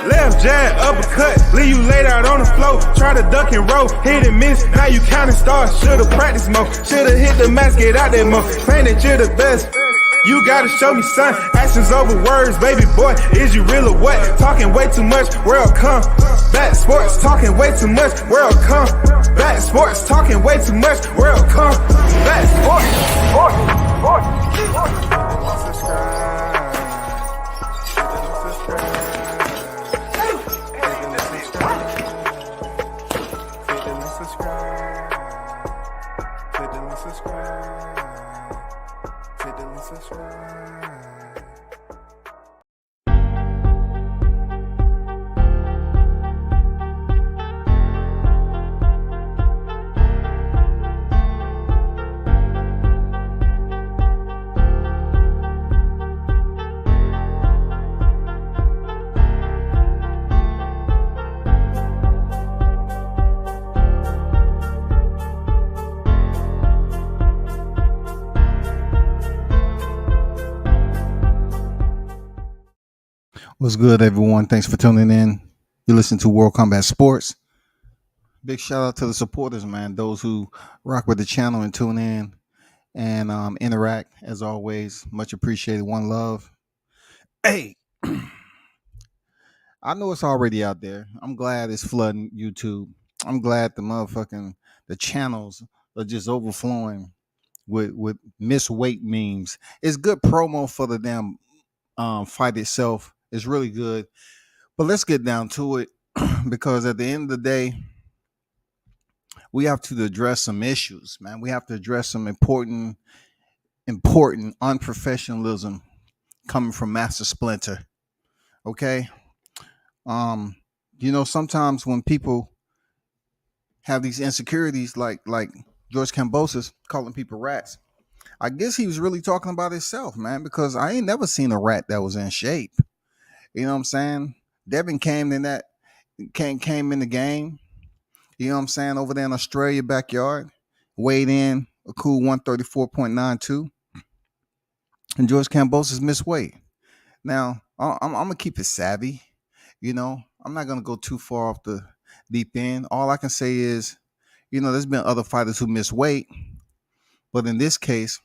Left jab, uppercut, leave you laid out on the floor. Try to duck and roll, hit and miss, now you counting stars. Should've practiced more, should've hit the mask, get out there more. Claim that you're the best. You gotta show me, son. Actions over words, baby boy. Is you real or what? Talking way too much, world come. Back sports, talking way too much, world come. Back sports, talking way too much, world come. Back What's good, everyone? Thanks for tuning in. You listen to World Combat Sports. Big shout out to the supporters, man. Those who rock with the channel and tune in and interact, as always. Much appreciated. One love. Hey, I know it's already out there. I'm glad it's flooding YouTube. I'm glad the channels are just overflowing with misweight memes. It's good promo for the damn fight itself. It's really good. But let's get down to it because at the end of the day, we have to address some issues, man. We have to address some important unprofessionalism coming from Master Splinter. Okay? Sometimes when people have these insecurities like George Kambosos calling people rats, I guess he was really talking about himself, man, because I ain't never seen a rat that was in shape. You know what I'm saying? Devin came in the game, you know what I'm saying, over there in Australia backyard, weighed in a cool 134.92. And George Kambosos missed weight. Now, I'm going to keep it savvy. You know, I'm not going to go too far off the deep end. All I can say is, there's been other fighters who miss weight. But in this case,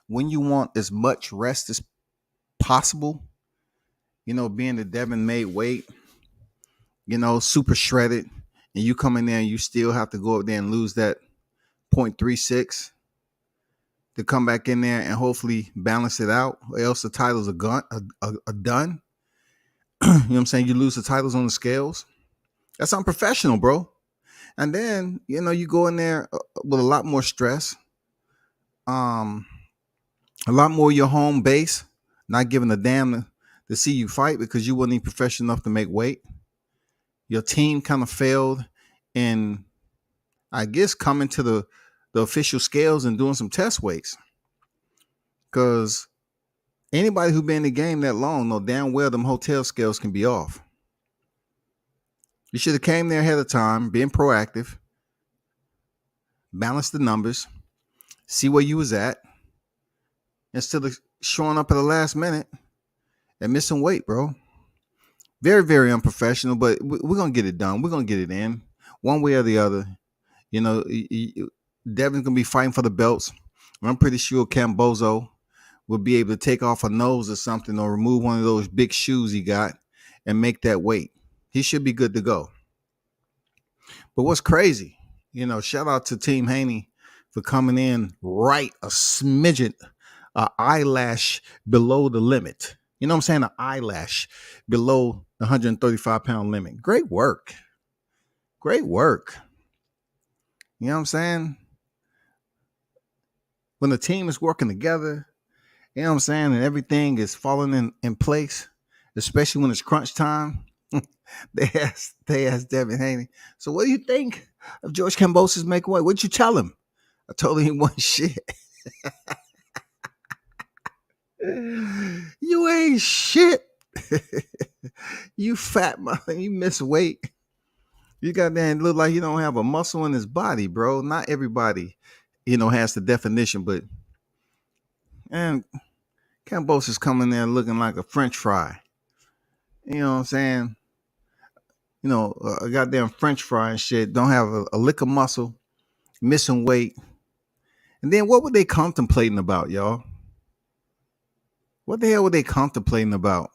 when you want as much rest as possible, being the Devin made weight, super shredded, and you come in there and you still have to go up there and lose that 0.36 to come back in there and hopefully balance it out, or else the titles are done. You know what I'm saying? You lose the titles on the scales. That's unprofessional, bro. And then, you go in there with a lot more stress, a lot more your home base, not giving a damn to see you fight because you wasn't even professional enough to make weight. Your team kind of failed in, I guess, coming to the official scales and doing some test weights. Because anybody who been in the game that long know damn well them hotel scales can be off. You should have came there ahead of time, being proactive, balance the numbers, see where you was at, instead of showing up at the last minute and missing weight, bro. Very, very unprofessional, but we're going to get it done. We're going to get it in one way or the other. Devin's going to be fighting for the belts. I'm pretty sure Kambosos will be able to take off a nose or something or remove one of those big shoes he got and make that weight. He should be good to go. But what's crazy, shout out to Team Haney for coming in right a smidgen, an eyelash below the limit. You know what I'm saying? An eyelash below the 135-pound limit. Great work. Great work. You know what I'm saying? When the team is working together, you know what I'm saying, and everything is falling in place, especially when it's crunch time, they asked Devin Haney, so what do you think of George Kambosos making weight? What'd you tell him? I told him he wasn't shit. You ain't shit. You fat mother. You miss weight. You goddamn look like you don't have a muscle in his body, bro. Not everybody, has the definition, but and Kambosos is coming there looking like a French fry. You know what I'm saying? a goddamn French fry and shit, don't have a lick of muscle, missing weight. And then what were they contemplating about, y'all? What the hell were they contemplating about?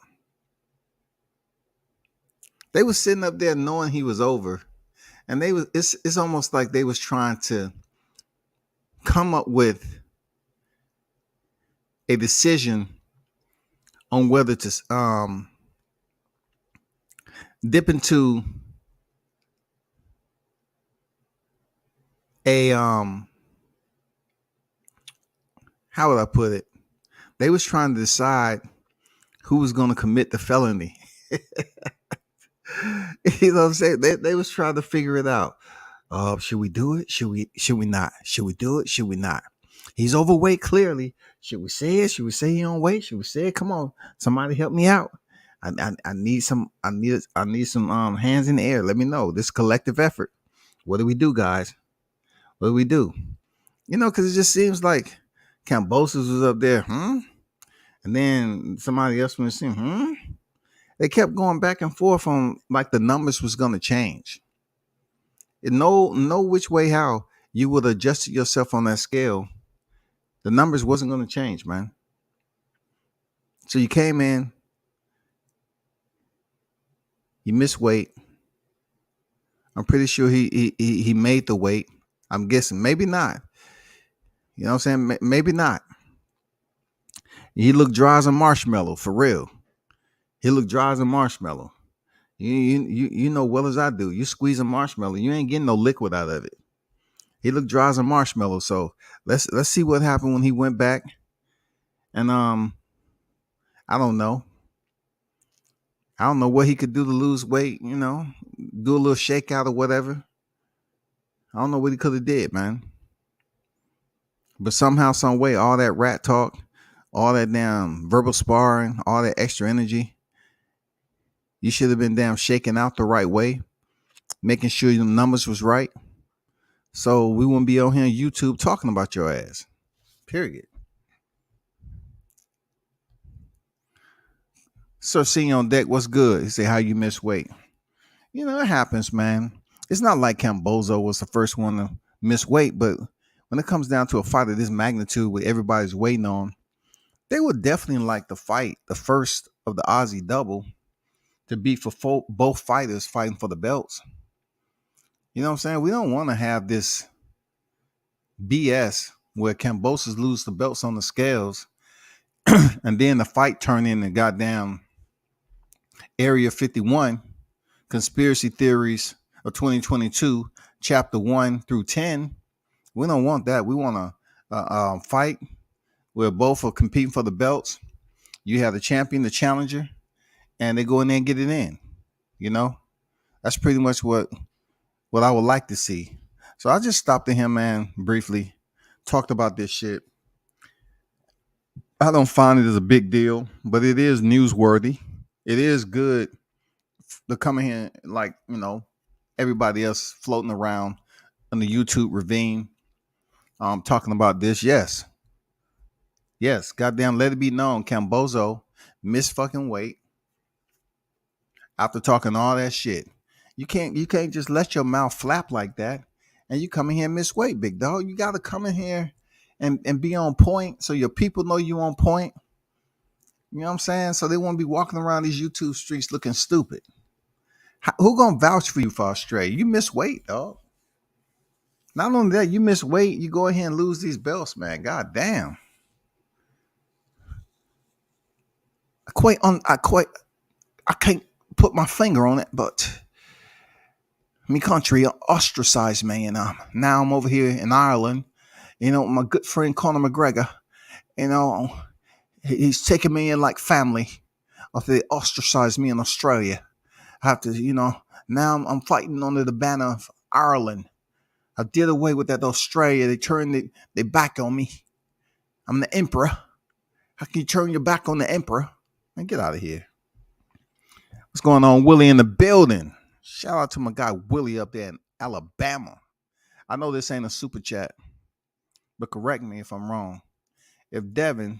They was sitting up there knowing he was over, and it's almost like they was trying to come up with a decision on whether to dip into a how would I put it? They was trying to decide who was going to commit the felony. You know what I'm saying? They was trying to figure it out. Should we do it? Should we not? Should we do it? Should we not? He's overweight clearly. Should we say it? Should we say he on weight? Should we say it? Come on, somebody help me out. I need some hands in the air. Let me know. This collective effort. What do we do, guys? What do we do? Because it just seems like Kambosos was up there, and then somebody else was saying, They kept going back and forth on like the numbers was going to change. No which way how you would adjust yourself on that scale, the numbers wasn't going to change, man. So you came in, you missed weight. I'm pretty sure he made the weight. I'm guessing maybe not. You know what I'm saying? Maybe not. He looked dry as a marshmallow, for real. He looked dry as a marshmallow. You know well as I do. You squeeze a marshmallow, you ain't getting no liquid out of it. He looked dry as a marshmallow. So let's see what happened when he went back. And I don't know. I don't know what he could do to lose weight. Do a little shakeout or whatever. I don't know what he could have did, man. But somehow, some way, all that rat talk, all that damn verbal sparring, all that extra energy, you should have been damn shaking out the right way, making sure your numbers was right. So we wouldn't be on here on YouTube talking about your ass. Period. Sir seeing on deck, what's good? He said, how you miss weight? It happens, man. It's not like Kambosos was the first one to miss weight, but when it comes down to a fight of this magnitude with everybody's waiting on, they would definitely like to fight the first of the Aussie double to be for both fighters fighting for the belts. You know what I'm saying? We don't want to have this BS where Kambosos lose the belts on the scales and then the fight turn into goddamn Area 51 conspiracy theories of 2022 chapter 1 through 10. We don't want that. We want a fight where both are competing for the belts. You have the champion, the challenger, and they go in there and get it in. That's pretty much what I would like to see. So I just stopped at him, man, briefly, talked about this shit. I don't find it as a big deal, but it is newsworthy. It is good to come in here like, everybody else floating around in the YouTube ravine talking about this. Yes, goddamn, let it be known, Kambosos missed fucking weight after talking all that shit. You can't just let your mouth flap like that and you come in here and miss weight, big dog. You got to come in here and be on point so your people know you on point. You know what I'm saying? So they won't be walking around these YouTube streets looking stupid. Who gonna vouch for you for Australia? You miss weight, dog. Not only that, you miss weight, you go ahead and lose these belts, man. God damn. I can't put my finger on it, but my country ostracized me, and now I'm over here in Ireland. My good friend Conor McGregor, he's taking me in like family. After they ostracized me in Australia, I have to, now I'm fighting under the banner of Ireland. I did away with that Australia. They turned their back on me. I'm the emperor. How can you turn your back on the emperor? Man, get out of here. What's going on, Willie in the building? Shout out to my guy Willie up there in Alabama. I know this ain't a super chat, but correct me if I'm wrong. If Devin,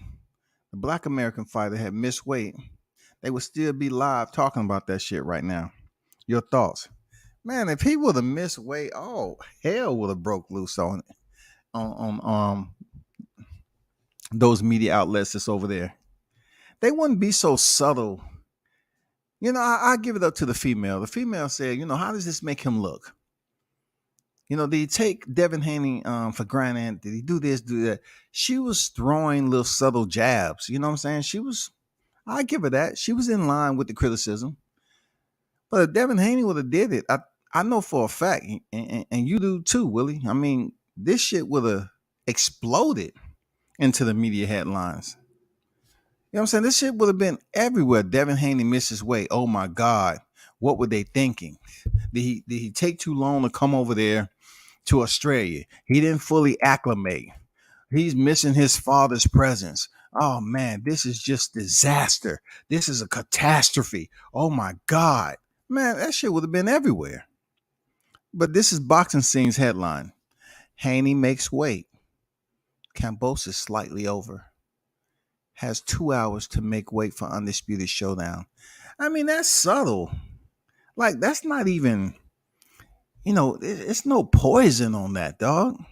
the Black American fighter, had missed weight, they would still be live talking about that shit right now. Your thoughts, man? If he would have missed weight, oh hell would have broke loose on those media outlets that's over there. They wouldn't be so subtle. I give it up to the female. The female said, how does this make him look? Did he take Devin Haney for granted? Did he do this, do that? She was throwing little subtle jabs. You know what I'm saying? I give her that. She was in line with the criticism. But if Devin Haney would have did it, I know for a fact, and you do too, Willie. I mean, this shit would have exploded into the media headlines. You know what I'm saying? This shit would have been everywhere. Devin Haney misses weight. Oh my God. What were they thinking? Did he take too long to come over there to Australia? He didn't fully acclimate. He's missing his father's presence. Oh man, this is just disaster. This is a catastrophe. Oh my God. Man, that shit would have been everywhere. But this is Boxing Scene's headline. Haney makes weight. Kambosos slightly over. Has 2 hours to make weight for Undisputed Showdown. I mean, that's subtle. Like, that's not even, it's no poison on that, dog.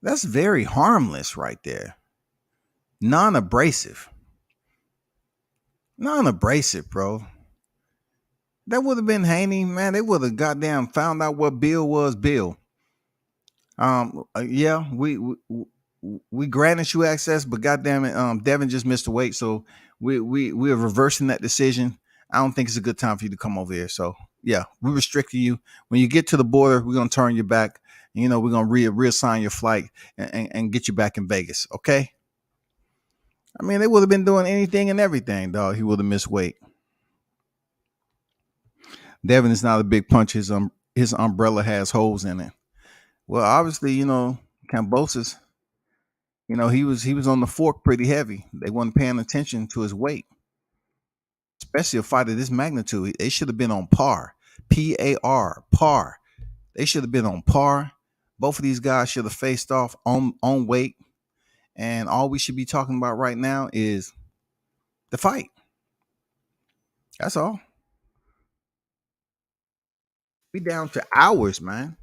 That's very harmless right there. Non-abrasive. Non-abrasive, bro. That would have been Haney, man. They would have goddamn found out what Bill was, Bill. Yeah, we granted you access, but goddamn it, Devin just missed the weight, so we're reversing that decision. I don't think it's a good time for you to come over here. So yeah, we restricted you. When you get to the border, we're gonna turn you back. And, we're gonna reassign your flight and get you back in Vegas. Okay. I mean, they would have been doing anything and everything, dog. He would have missed weight. Devin is not a big punch. His umbrella has holes in it. Well, obviously, Kambosos, he was on the fork pretty heavy. They weren't paying attention to his weight, especially a fight of this magnitude. They should have been on par. P-A-R, par. They should have been on par. Both of these guys should have faced off on weight. And all we should be talking about right now is the fight. That's all. We down to hours, man.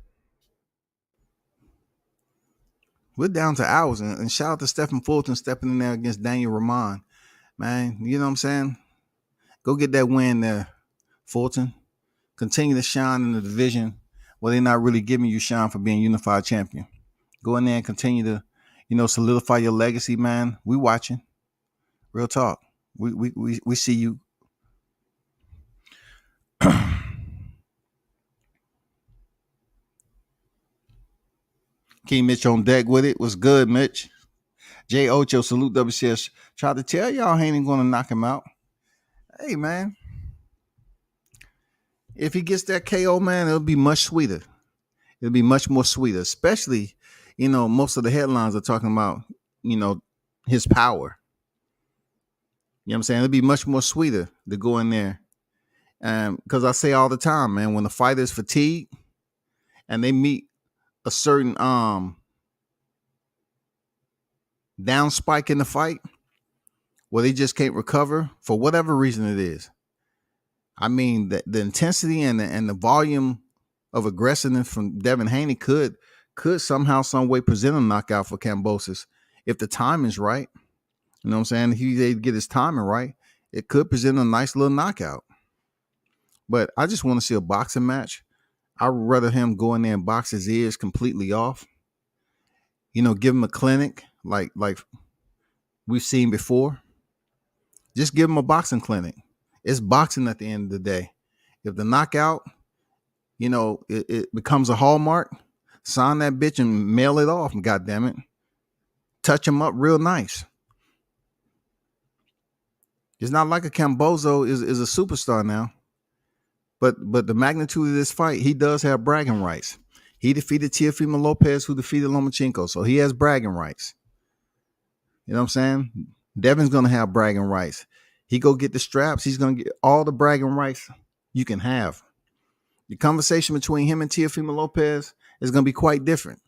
We're down to hours. And shout out to Stephen Fulton stepping in there against Daniel Rahman. Man, you know what I'm saying? Go get that win there, Fulton. Continue to shine in the division where they're not really giving you shine for being unified champion. Go in there and continue to, solidify your legacy, man. We watching. Real talk. We see you. King Mitch on deck with it. What's good, Mitch? J. Ocho, salute WCS. Tried to tell y'all he ain't going to knock him out. Hey, man. If he gets that KO, man, it'll be much sweeter. It'll be much more sweeter, especially, most of the headlines are talking about, his power. You know what I'm saying? It'll be much more sweeter to go in there. Because I say all the time, man, when the fighter is fatigued and they meet a certain down spike in the fight where they just can't recover for whatever reason it is. I mean, the intensity and the volume of aggressiveness from Devin Haney could somehow, some way present a knockout for Kambosos if the time is right. You know what I'm saying? If he get his timing right, it could present a nice little knockout. But I just want to see a boxing match. I'd rather him go in there and box his ears completely off. Give him a clinic like we've seen before. Just give him a boxing clinic. It's boxing at the end of the day. If the knockout, it becomes a hallmark, sign that bitch and mail it off, God damn it. Touch him up real nice. It's not like a Kambosos is a superstar now. But the magnitude of this fight, he does have bragging rights. He defeated Teofimo Lopez, who defeated Lomachenko. So he has bragging rights. You know what I'm saying? Devin's going to have bragging rights. He go get the straps. He's going to get all the bragging rights you can have. The conversation between him and Teofimo Lopez is going to be quite different.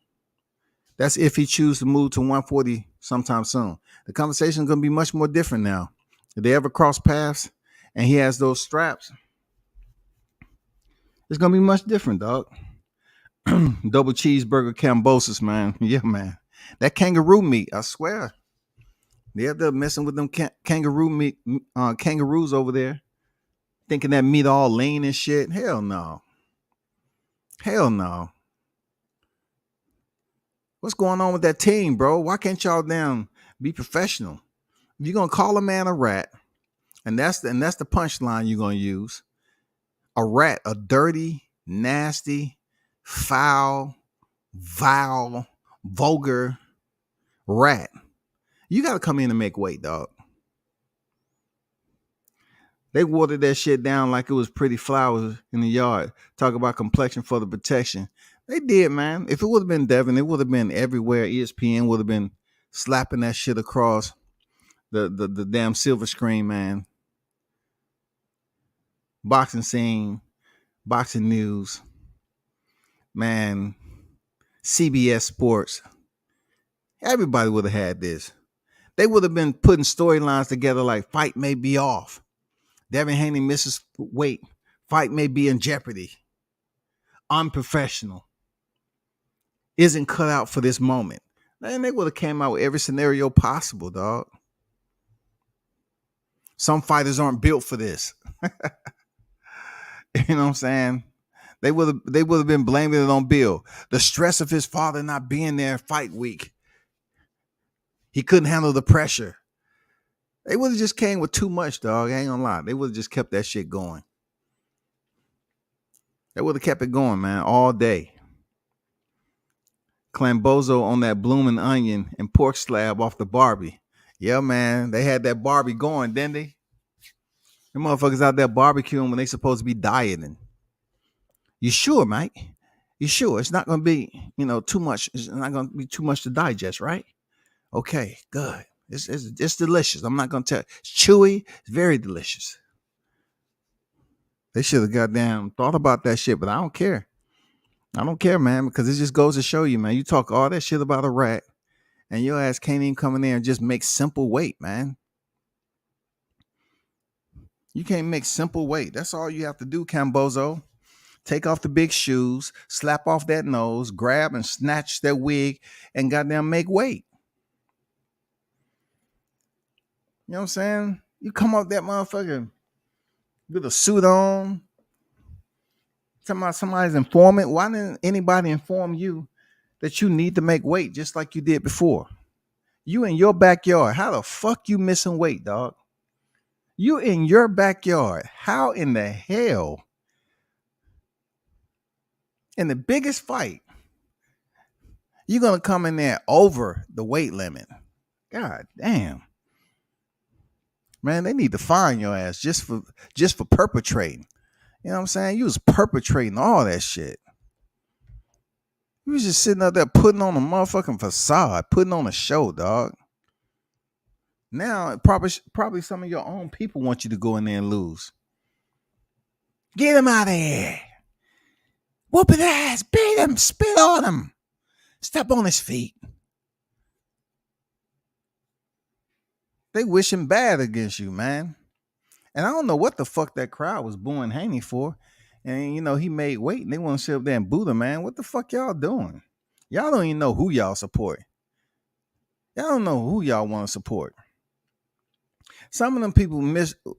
That's if he chooses to move to 140 sometime soon. The conversation is going to be much more different now. If they ever cross paths and he has those straps, It's gonna be much different, dog. Double cheeseburger Kambosos, man. Yeah, man. That kangaroo meat, I swear. They're messing with them kangaroo meat, kangaroos over there, thinking that meat all lean and shit. Hell no. Hell no. What's going on with that team, bro? Why can't y'all damn be professional? You're gonna call a man a rat, and that's the punchline you're gonna use. A rat, a dirty, nasty, foul, vile, vulgar rat. You gotta come in and make weight, dog. They watered that shit down like it was pretty flowers in the yard. Talk about complexion for the protection. They did, man. If it would have been Devin, it would have been everywhere. ESPN would have been slapping that shit across the damn silver screen, man. Boxing scene, boxing news, man. CBS Sports. Everybody would have had this. They would have been putting storylines together like fight may be off. Devin Haney misses weight. Fight may be in jeopardy. Unprofessional. Isn't cut out for this moment. Man, they would have came out with every scenario possible, dog. Some fighters aren't built for this. You know what I'm saying? They would have been blaming it on Bill. The stress of his father not being there fight week. He couldn't handle the pressure. They would have just came with too much, dog. I ain't gonna lie. They would have just kept that shit going. They would have kept it going, man, all day. Kambosos on that blooming onion and pork slab off the Barbie. Yeah, man. They had that Barbie going, didn't they? The motherfuckers out there barbecuing when they supposed to be dieting. You sure, Mike? You sure? It's not gonna be, too much. It's not gonna be too much to digest, right? Okay, good. It's delicious. I'm not gonna tell you. It's chewy. It's very delicious. They should have goddamn thought about that shit, but I don't care. I don't care, man, because it just goes to show you, man. You talk all that shit about a rat, and your ass can't even come in there and just make simple weight, man. You can't make simple weight. That's all you have to do, Kambosos. Take off the big shoes, slap off that nose, grab and snatch that wig, and goddamn make weight. You know what I'm saying? You come up that motherfucker with a suit on. Somebody's informant. Why didn't anybody inform you that you need to make weight just like you did before? You in your backyard. How the fuck you missing weight, dog? You in your backyard. How in the hell? In the biggest fight, you're gonna come in there over the weight limit. God damn. Man, they need to fine your ass just for perpetrating. You know what I'm saying? You was perpetrating all that shit. You was just sitting up there putting on a motherfucking facade, putting on a show, dog. Now, probably some of your own people want you to go in there and lose. Get him out of here. Whoop his ass. Beat him. Spit on him. Step on his feet. They wishing bad against you, man. And I don't know what the fuck that crowd was booing Haney for. And, he made weight and they want to sit up there and boo the man. What the fuck y'all doing? Y'all don't even know who y'all support. Y'all don't know who y'all want to support. Some of them people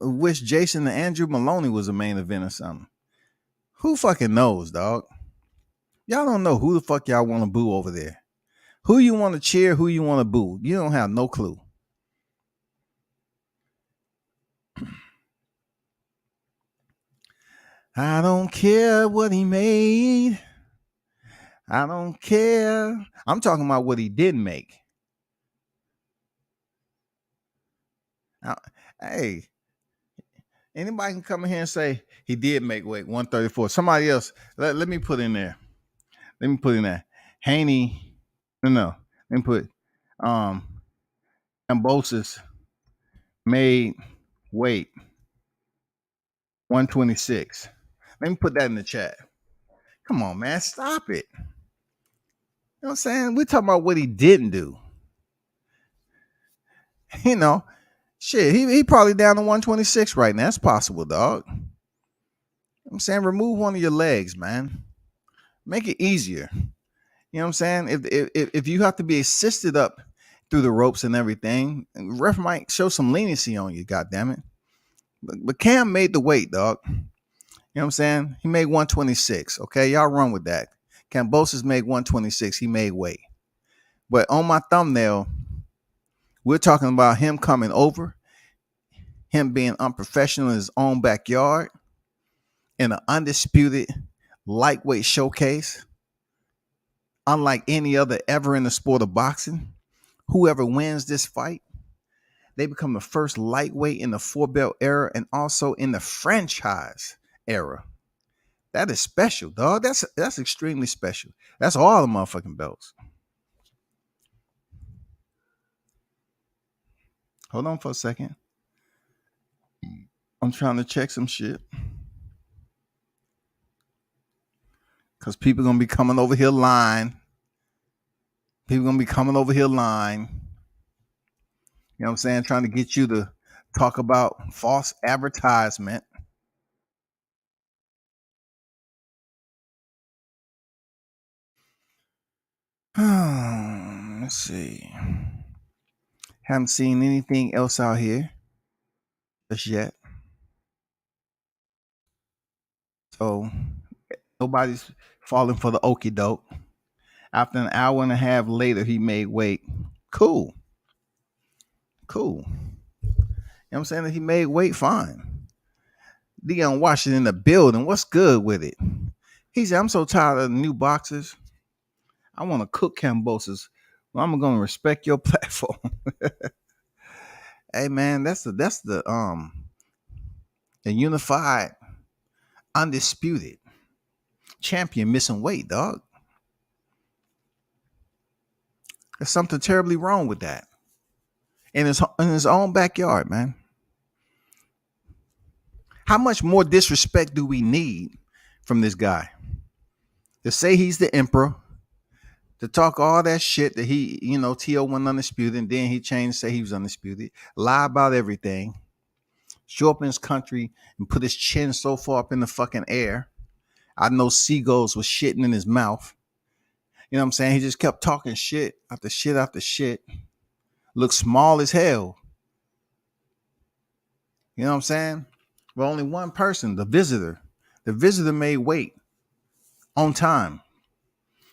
wish Jason and Andrew Maloney was a main event or something. Who fucking knows, dog? Y'all don't know who the fuck y'all want to boo over there. Who you want to cheer, who you want to boo. You don't have no clue. I don't care what he made. I don't care. I'm talking about what he didn't make. Hey, anybody can come in here and say he did make weight 134. Somebody else, let me put in there. Let me put in there. Haney, no. Let me put Kambosos made weight 126. Let me put that in the chat. Come on, man. Stop it. You know what I'm saying? We're talking about what he didn't do. Shit, he probably down to 126 right now. That's possible, dog. I'm saying remove one of your legs, man. Make it easier. You know what I'm saying? If you have to be assisted up through the ropes and everything, ref might show some leniency on you, God damn it. But Cam made the weight, dog. You know what I'm saying? He made 126. Okay, y'all run with that. Kambosos made 126. He made weight. But on my thumbnail, we're talking about him coming over, him being unprofessional in his own backyard, in an undisputed lightweight showcase, unlike any other ever in the sport of boxing. Whoever wins this fight, they become the first lightweight in the 4-belt era and also in the franchise era. That is special, dog. That's extremely special. That's all the motherfucking belts. Hold on for a second. I'm trying to check some shit. Because people going to be coming over here lying. People going to be coming over here lying. You know what I'm saying? Trying to get you to talk about false advertisement. Let's see. Haven't seen anything else out here just yet. So nobody's falling for the okie doke. After an hour and a half later, he made weight. Cool. You know what I'm saying? He made weight fine. Deion Washington in the building. What's good with it? He said, I'm so tired of the new boxers. I want to cook Kambosos. Well, I'm gonna respect your platform. Hey man, that's the unified, undisputed champion missing weight, dog. There's something terribly wrong with that. In his own backyard, man. How much more disrespect do we need from this guy? To say he's the emperor, to talk all that shit that he, T.O. wasn't undisputed, and then he changed, say he was undisputed, lie about everything, show up in his country and put his chin so far up in the fucking air. I know seagulls was shitting in his mouth. You know what I'm saying? He just kept talking shit after shit after shit. Looked small as hell. You know what I'm saying? But only one person, the visitor. The visitor made weight on time.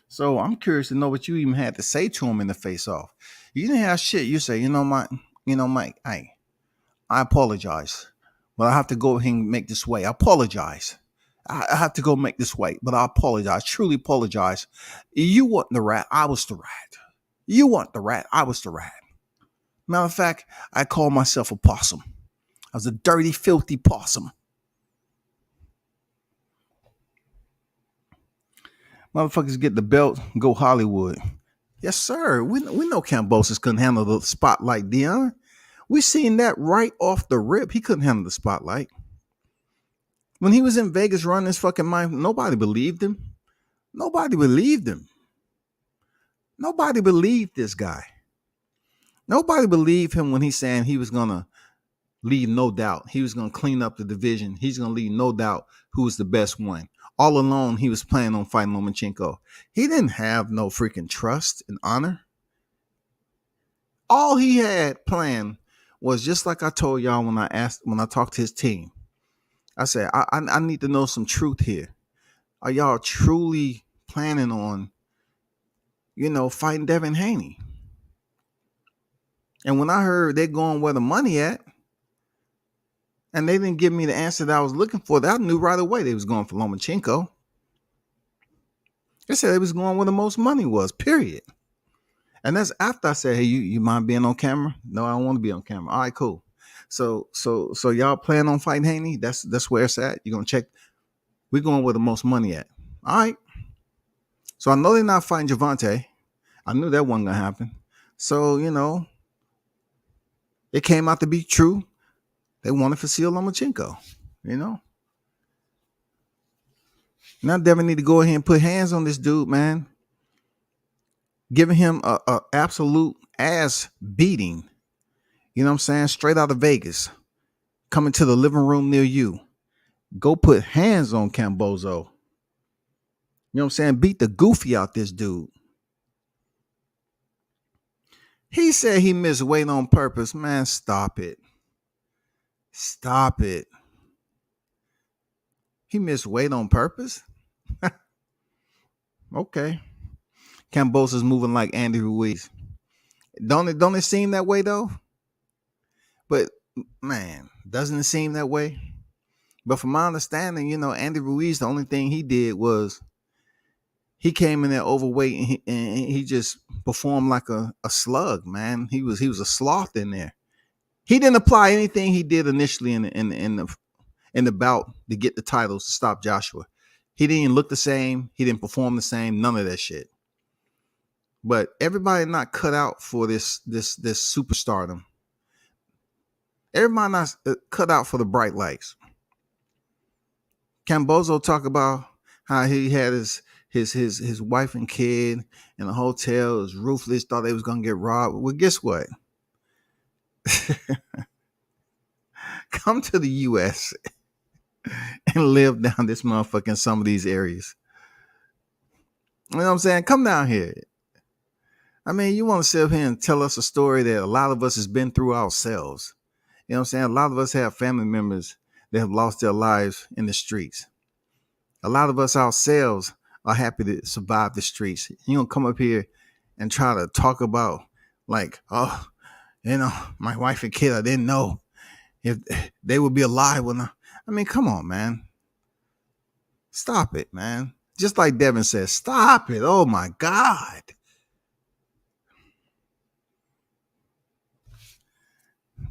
So I'm curious to know what you even had to say to him in the face-off. You didn't have shit. You say, Mike, I apologize, but I have to go ahead and make this weight. I apologize. I have to go make this weight, but I apologize. Truly apologize. You weren't the rat. I was the rat. You weren't the rat. I was the rat. Matter of fact, I call myself a possum. I was a dirty, filthy possum. Motherfuckers get the belt, go Hollywood. Yes, sir. We know Kambosos couldn't handle the spotlight, Dion. We seen that right off the rip. He couldn't handle the spotlight. When he was in Vegas running his fucking mind, nobody believed him. Nobody believed him. Nobody believed this guy. Nobody believed him when he's saying he was going to leave no doubt. He was going to clean up the division. He's going to leave no doubt who was the best one. All alone, he was planning on fighting Lomachenko. He didn't have no freaking trust and honor. All he had planned was just like I told y'all when I talked to his team. I said, I need to know some truth here. Are y'all truly planning on, fighting Devin Haney? And when I heard they're going where the money at, and they didn't give me the answer that I was looking for, that I knew right away they was going for Lomachenko. They said they was going where the most money was, period. And that's after I said, hey, you mind being on camera? No, I don't want to be on camera. All right, cool. So y'all plan on fighting Haney? That's where it's at. You're gonna check. We're going where the most money at. All right. So I know they're not fighting Javante. I knew that wasn't gonna happen. So, it came out to be true. They wanted Vasil Lomachenko, Now Devin need to go ahead and put hands on this dude, man. Giving him a absolute ass beating. You know what I'm saying? Straight out of Vegas. Coming to the living room near you. Go put hands on Kambosos. You know what I'm saying? Beat the goofy out this dude. He said he missed weight on purpose. Man, stop it. Stop it. He missed weight on purpose? Okay. Kambosos moving like Andy Ruiz. Don't it seem that way though? But man, doesn't it seem that way? But from my understanding, Andy Ruiz, the only thing he did was he came in there overweight and he just performed like a slug, man. He was a sloth in there. He didn't apply anything he did initially in the bout to get the titles to stop Joshua. He didn't look the same. He didn't perform the same. None of that shit. But everybody not cut out for this superstardom. Everybody not cut out for the bright lights. Kambosos talk about how he had his wife and kid in a hotel. It was ruthless. Thought they was gonna get robbed. Well, guess what? Come to the U.S. and live down this motherfucker in some of these areas. You know what I'm saying? Come down here. I mean, you want to sit up here and tell us a story that a lot of us has been through ourselves. You know what I'm saying? A lot of us have family members that have lost their lives in the streets. A lot of us ourselves are happy to survive the streets. You don't come up here and try to talk about like, oh, my wife and kid, I didn't know if they would be alive when I mean, come on, man. Stop it, man. Just like Devin says, stop it. Oh my God.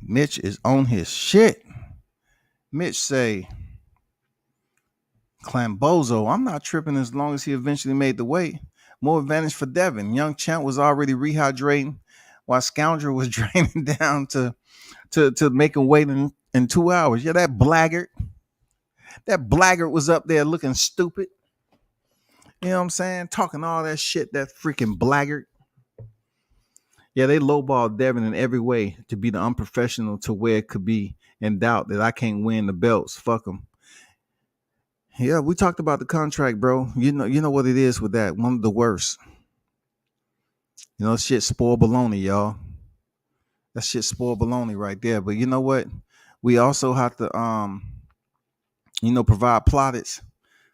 Mitch is on his shit. Mitch say, Kambosos, I'm not tripping as long as he eventually made the weight. More advantage for Devin. Young Champ was already rehydrating while Scoundrel was draining down to making weight in 2 hours. Yeah, that blackguard was up there looking stupid. You know what I'm saying? Talking all that shit, that freaking blackguard. Yeah, they lowballed Devin in every way to be the unprofessional to where it could be in doubt that I can't win the belts. Fuck them. Yeah, we talked about the contract, bro. You know what it is with that. One of the worst. Shit spoiled baloney, y'all. That shit spoiled baloney right there. But you know what? We also have to provide plaudits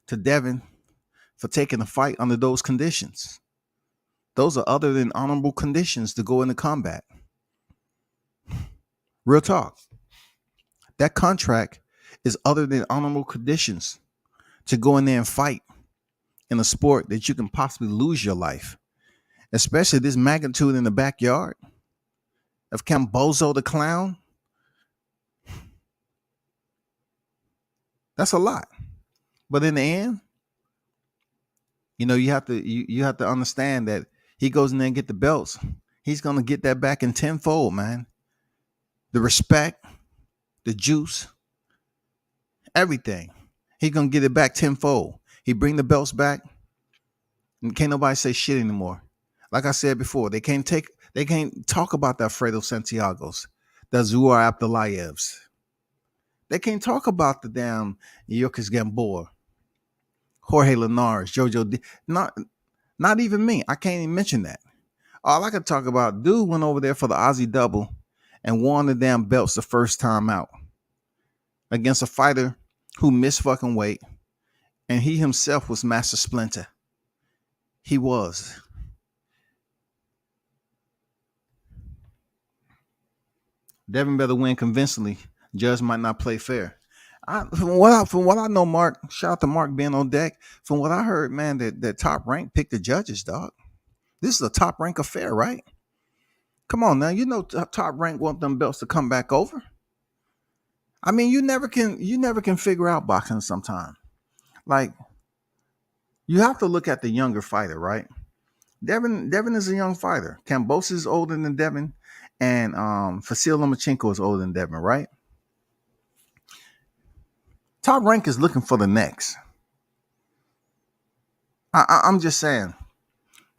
to Devin for taking a fight under those conditions. Those are other than honorable conditions to go into combat. Real talk. That contract is other than honorable conditions to go in there and fight in a sport that you can possibly lose your life, especially this magnitude in the backyard of Kambosos the clown. That's a lot. But in the end, you have to understand that he goes in there and get the belts. He's going to get that back in tenfold, man. The respect, the juice, everything. He's going to get it back tenfold. He bring the belts back and can't nobody say shit anymore. Like I said before, they can't talk about the Alfredo Santiagos, the Zuar Abdullayevs. They can't talk about the damn Yurkis Gamboa, Jorge Linares, Jojo D. Not even me. I can't even mention that. All I could talk about, dude went over there for the Aussie double and won the damn belts the first time out against a fighter who missed fucking weight, and he himself was Master Splinter. He was. Devin better win convincingly. Judge might not play fair. From what I know, Mark, shout out to Mark being on deck. From what I heard, man, that Top Rank picked the judges, dog. This is a Top Rank affair, right? Come on now, Top Rank want them belts to come back over. I mean, you never can figure out boxing sometimes. Like, you have to look at the younger fighter, right? Devin is a young fighter. Kambosos is older than Devin, and Vasyl Lomachenko is older than Devin, right? Top Rank is looking for the next. I'm just saying,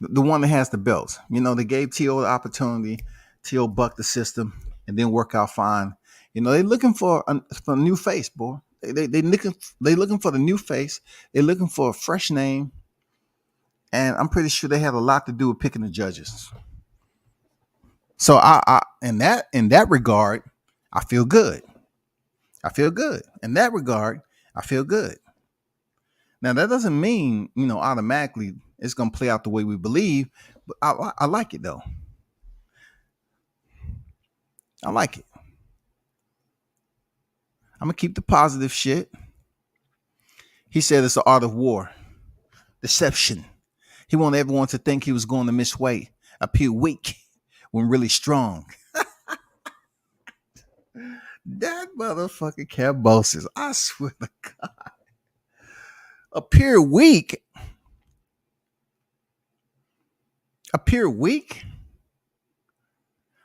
the one that has the belts. They gave T.O. the opportunity. T.O. bucked the system and didn't work out fine. They're looking for a new face, boy. They looking for the new face. They're looking for a fresh name, and I'm pretty sure they had a lot to do with picking the judges. So I in that regard, I feel good. I feel good. In that regard, I feel good. Now that doesn't mean automatically it's gonna play out the way we believe, but I like it though. I like it. I'm gonna keep the positive shit. He said it's the art of war, deception. He wanted everyone to think he was going to miss weight, appear weak when really strong. That motherfucking Kambosos, I swear to God, appear weak, appear weak.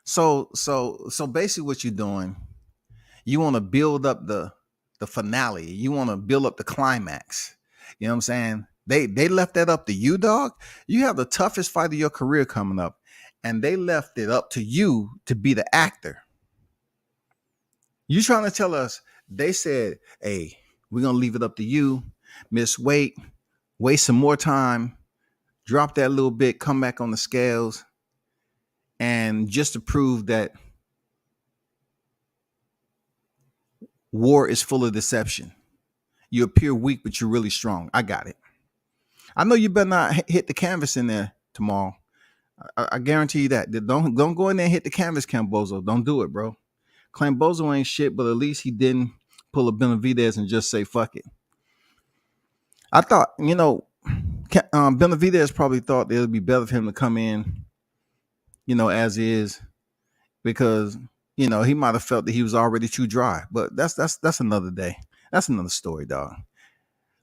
So basically, what you're doing, you want to build up the finale. You want to build up the climax. You know what I'm saying? They left that up to you, dog. You have the toughest fight of your career coming up, and they left it up to you to be the actor. You trying to tell us they said, "Hey, we're gonna leave it up to you, miss weight, waste some more time, drop that little bit, come back on the scales, and just to prove that war is full of deception. You appear weak, but you're really strong. I got it. I know you better not hit the canvas in there tomorrow. I guarantee you that. Don't go in there and hit the canvas, Kambosos. Don't do it, bro. Kambosos ain't shit, but at least he didn't pull a Benavidez and just say fuck it. I thought, Benavidez probably thought it would be better for him to come in, as is, because he might have felt that he was already too dry. But that's another day. That's another story, dog.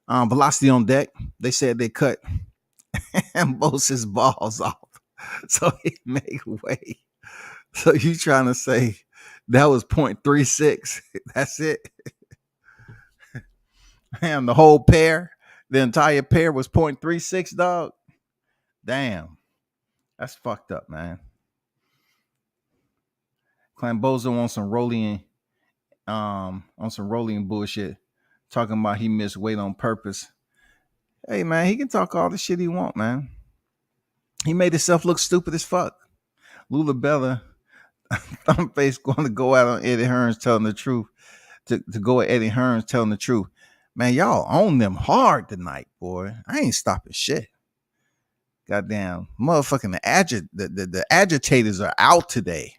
Velocity on deck. They said they cut Kambosos' balls off, so he made weight. So you trying to say that was 0.36? That's it. Man, the whole pair, the entire pair was 0.36, dog. Damn, that's fucked up, man. Kambosos on some rolling bullshit, talking about he missed weight on purpose. Hey, man, he can talk all the shit he want, man. He made himself look stupid as fuck. Lula Bella, Thumbface, going to go out on Eddie Hearns telling the truth. To go at Eddie Hearns telling the truth. Man, y'all own them hard tonight, boy. I ain't stopping shit. Goddamn, motherfucking the agitators are out today.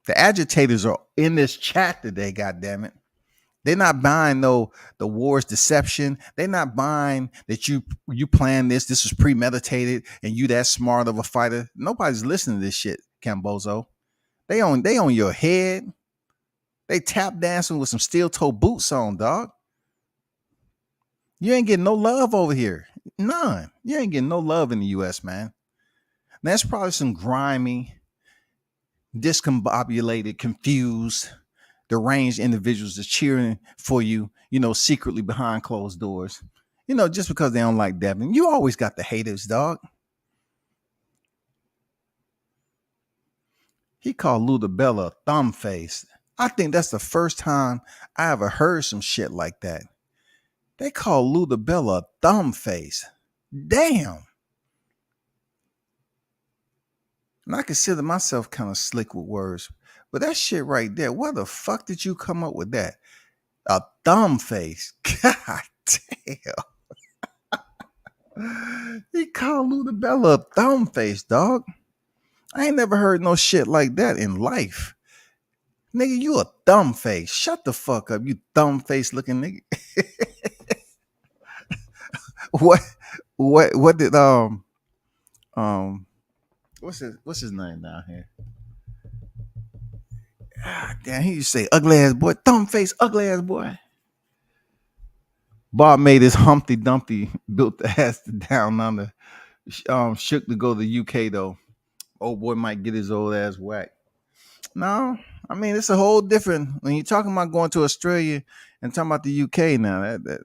The agitators are in this chat today, goddammit. They're not buying the war's deception. They're not buying that you planned this. This was premeditated and you that smart of a fighter. Nobody's listening to this shit, Kambosos. They on your head. They tap dancing with some steel toe boots on, dog. You ain't getting no love over here. None. You ain't getting no love in the US, man. Now, that's probably some grimy, discombobulated, confused, deranged individuals that's cheering for you, secretly behind closed doors. Just because they don't like Devin. You always got the haters, dog. He called Lula Bella a thumb face. I think that's the first time I ever heard some shit like that. They call Lula Bella a thumb face. Damn. And I consider myself kind of slick with words. But that shit right there, where the fuck did you come up with that? A thumb face. God damn. He called Lula Bella a thumb face, dog. I ain't never heard no shit like that in life. Nigga, you a thumb face. Shut the fuck up, you thumb face looking nigga. What did what's his name down here? Ah, damn, he used to say ugly ass boy, thumb face, ugly ass boy. Bob made his Humpty Dumpty, built the ass down under. Shook to go to the UK though. Old boy might get his old ass whacked. No, I mean it's a whole different. When you're talking about going to Australia and talking about the UK now, that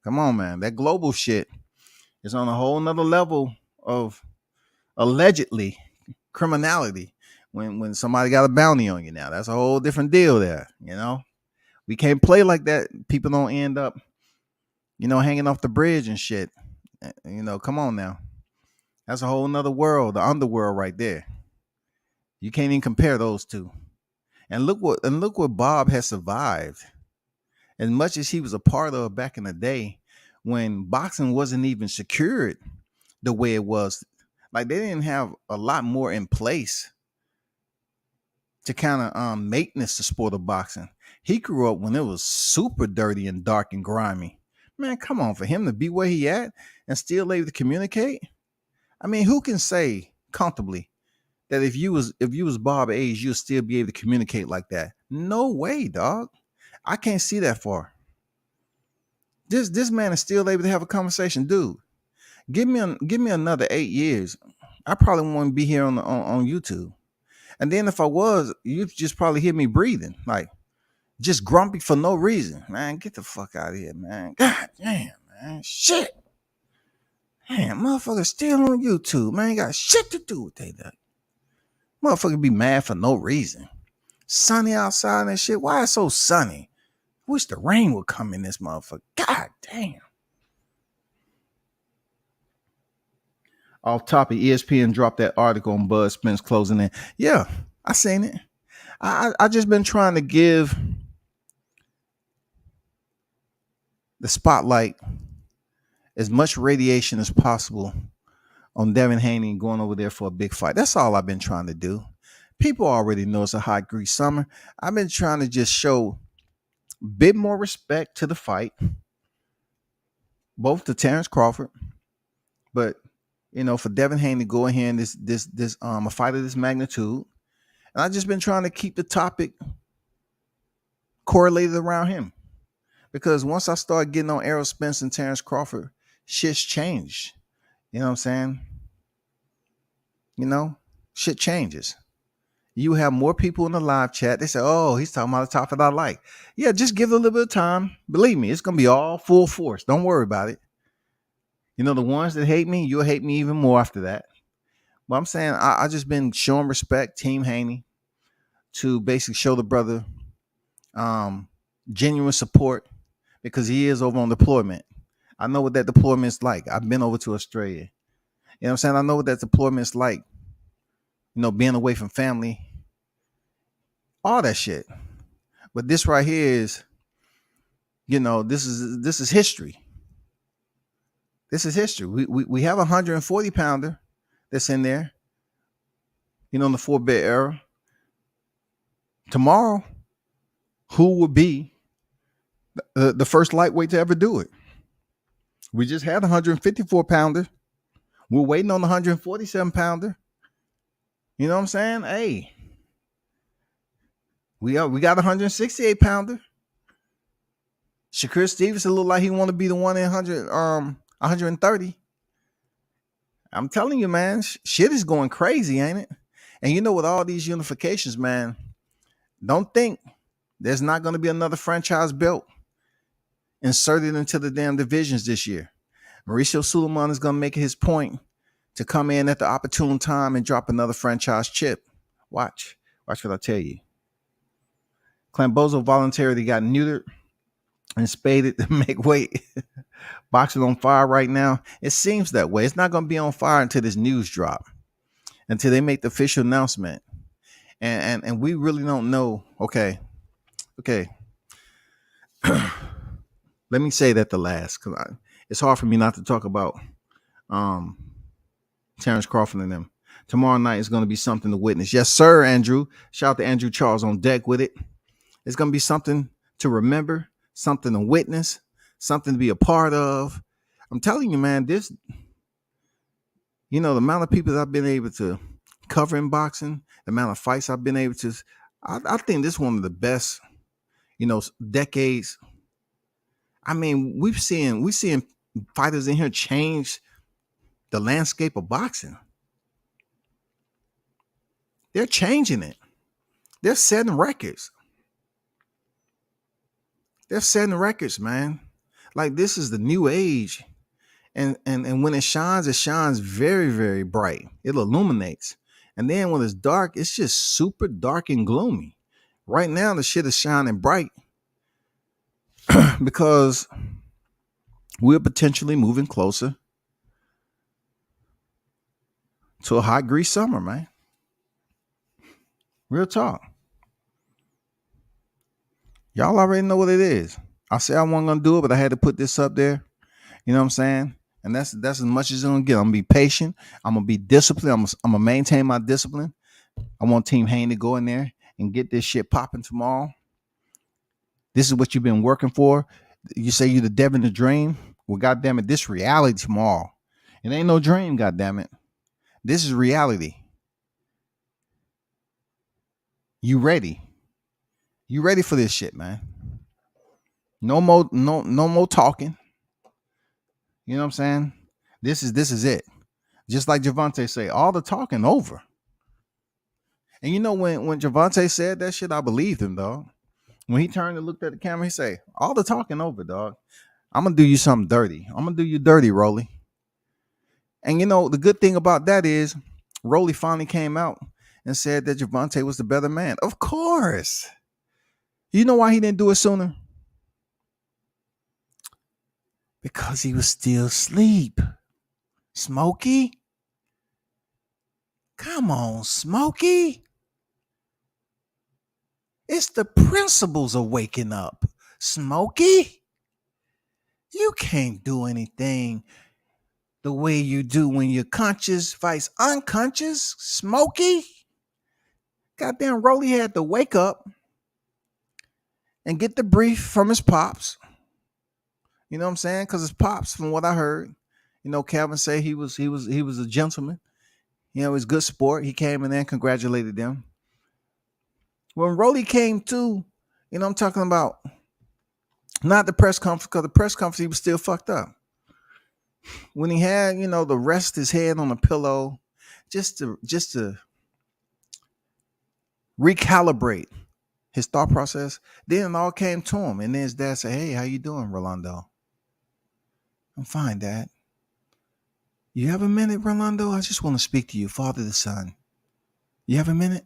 come on, man, that global shit is on a whole nother level of allegedly criminality. When somebody got a bounty on you now, that's a whole different deal there. We can't play like that. People don't end up, hanging off the bridge and shit. Come on now. That's a whole nother world, the underworld right there. You can't even compare those two. And look what Bob has survived. As much as he was a part of back in the day when boxing wasn't even secured the way it was. Like they didn't have a lot more in place to kind of maintenance the sport of boxing. He grew up when it was super dirty and dark and grimy. Man, come on, for him to be where he at and still able to communicate. I mean, who can say comfortably that if you was Bob age, you'll still be able to communicate like that? No way, dog. I can't see that far. This man is still able to have a conversation, dude. Give me another 8 years. I probably won't be here on YouTube. And then if I was, you'd just probably hear me breathing, like just grumpy for no reason. Man, get the fuck out of here, man. God damn, man. Shit. Man, motherfuckers still on YouTube, man. Ain't got shit to do with that. Motherfucker be mad for no reason. Sunny outside and shit. Why it's so sunny? Wish the rain would come in this motherfucker. God damn. Off topic, ESPN dropped that article on Bud Spence closing in. Yeah, I seen it. I just been trying to give the spotlight as much radiation as possible on Devin Haney going over there for a big fight. That's all I've been trying to do. People already know it's a hot grease summer. I've been trying to just show a bit more respect to the fight, both to Terrence Crawford, but for Devin Haney to go in here and this a fight of this magnitude. And I've just been trying to keep the topic correlated around him. Because once I start getting on Errol Spence and Terrence Crawford, shit's changed. You know what I'm saying? Shit changes. You have more people in the live chat. They say, oh, he's talking about the topic I like. Yeah, just give it a little bit of time. Believe me, it's going to be all full force. Don't worry about it. The ones that hate me, you'll hate me even more after that. But I'm saying I just been showing respect, Team Haney, to basically show the brother genuine support because he is over on deployment. I know what that deployment's like. I've been over to Australia. You know what I'm saying? I know what that deployment's like. Being away from family, all that shit. But this right here is, this is history. This is history. We have a 140 pounder that's in there, in the 4-bit era. Tomorrow, who would be the first lightweight to ever do it? We just had a 154 pounder. We're waiting on the 147 pounder. You know what I'm saying? Hey, we got a 168 pounder. Shakur Stevenson look like he want to be the one in 130. I'm telling you, man, shit is going crazy, ain't it? And with all these unifications, man, don't think there's not going to be another franchise belt inserted into the damn divisions this year. Mauricio Suleiman is going to make it his point to come in at the opportune time and drop another franchise chip. Watch what I tell you. Kambosos voluntarily got neutered and spaded to make weight. Boxing on fire right now. It seems that way. It's not going to be on fire until this news drop, until they make the official announcement. And we really don't know. Okay. Let me say that the last, because it's hard for me not to talk about Terrence Crawford and them. Tomorrow night is going to be something to witness. Yes, sir, Andrew. Shout out to Andrew Charles on deck with it. It's going to be something to remember, something to witness, something to be a part of. I'm telling you, man, this, the amount of people that I've been able to cover in boxing, the amount of fights I've been able to, I think this is one of the best, decades. I mean, we're seeing fighters in here change the landscape of boxing. They're changing it. They're setting records. They're setting records, man. Like, this is the new age. And when it shines very, very bright. It illuminates. And then when it's dark, it's just super dark and gloomy. Right now, the shit is shining bright. because we're potentially moving closer to a hot grease summer, man. Real talk. Y'all already know what it is. I said I wasn't gonna do it, but I had to put this up there. You know what I'm saying? And that's as much as it's gonna get. I'm gonna be patient. I'm gonna be disciplined. I'm gonna maintain my discipline. I want Team Haney to go in there and get this shit popping tomorrow. This is what you've been working for. You say you're the Devin the dream. Well, goddamn it, this reality tomorrow. It ain't no dream, goddamn it. This is reality. You ready? You ready for this shit, man? No more talking. You know what I'm saying? This is it. Just like Javante say, all the talking over. And you know when Javante said that shit, I believed him, dog. When he turned and looked at the camera, he say, all the talking over, dog. I'm gonna do you something dirty. I'm gonna do you dirty, Rolly. And you know, the good thing about that is Rolly finally came out and said that Javante was the better man. Of course. You know why he didn't do it sooner? Because he was still asleep. Smokey? Come on, Smokey. It's the principles of waking up. Smokey? You can't do anything the way you do when you're conscious vice unconscious. Smokey? Goddamn, Rolly had to wake up and get the brief from his pops. You know what I'm saying? Because his pops, from what I heard, you know, Calvin say he was a gentleman. You know, he was good sport. He came in there and congratulated them. When Rolly came to, you know, I'm talking about not the press conference, because the press conference he was still fucked up. When he had, you know, to rest his head on a pillow, just to recalibrate his thought process, then it all came to him. And then his dad said, "Hey, how you doing, Rolando?" "I'm fine, Dad." "You have a minute, Rolando? I just want to speak to you, father to son. You have a minute?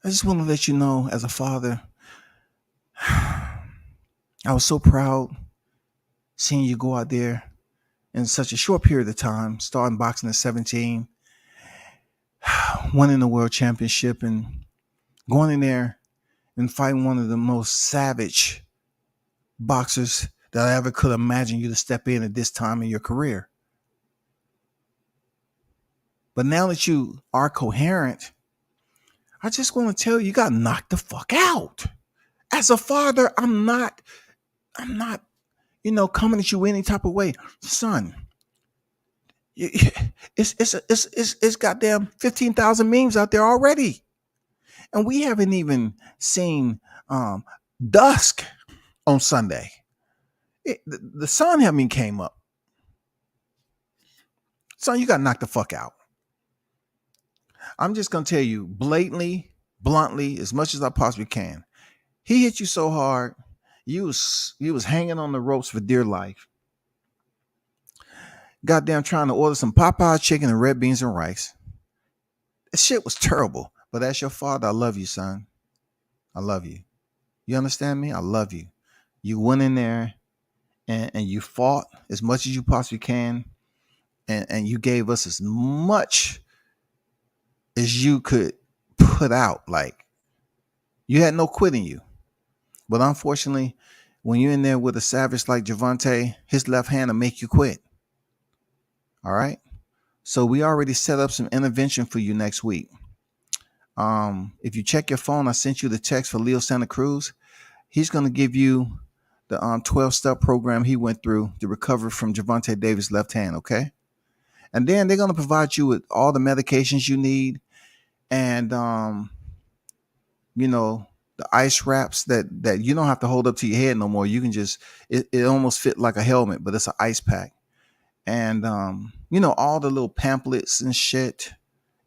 I just want to let you know, as a father, I was so proud seeing you go out there in such a short period of time, starting boxing at 17, winning the world championship, and going in there and fighting one of the most savage boxers that I ever could imagine you to step in at this time in your career. But now that you are coherent, I just want to tell you, you got knocked the fuck out. As a father, I'm not, you know, coming at you any type of way, son. It's goddamn 15,000 memes out there already, and we haven't even seen dusk on Sunday. The sun haven't even came up. Son, you got knocked the fuck out. I'm just gonna tell you blatantly, bluntly, as much as I possibly can. He hit you so hard, you was hanging on the ropes for dear life. Goddamn, trying to order some Popeye chicken and red beans and rice. This shit was terrible. But as your father, I love you, son. I love you. You understand me? I love you. You went in there and you fought as much as you possibly can. And you gave us as much as you could put out. Like, you had no quit in you. But unfortunately, when you're in there with a savage like Javante, his left hand will make you quit. All right? So we already set up some intervention for you next week. If you check your phone, I sent you the text for Leo Santa Cruz. He's going to give you the 12-step program he went through to recover from Javante Davis' left hand, okay? And then they're going to provide you with all the medications you need and, you know, the ice wraps that you don't have to hold up to your head no more. You can just, it almost fit like a helmet, but it's an ice pack. And, you know, all the little pamphlets and shit.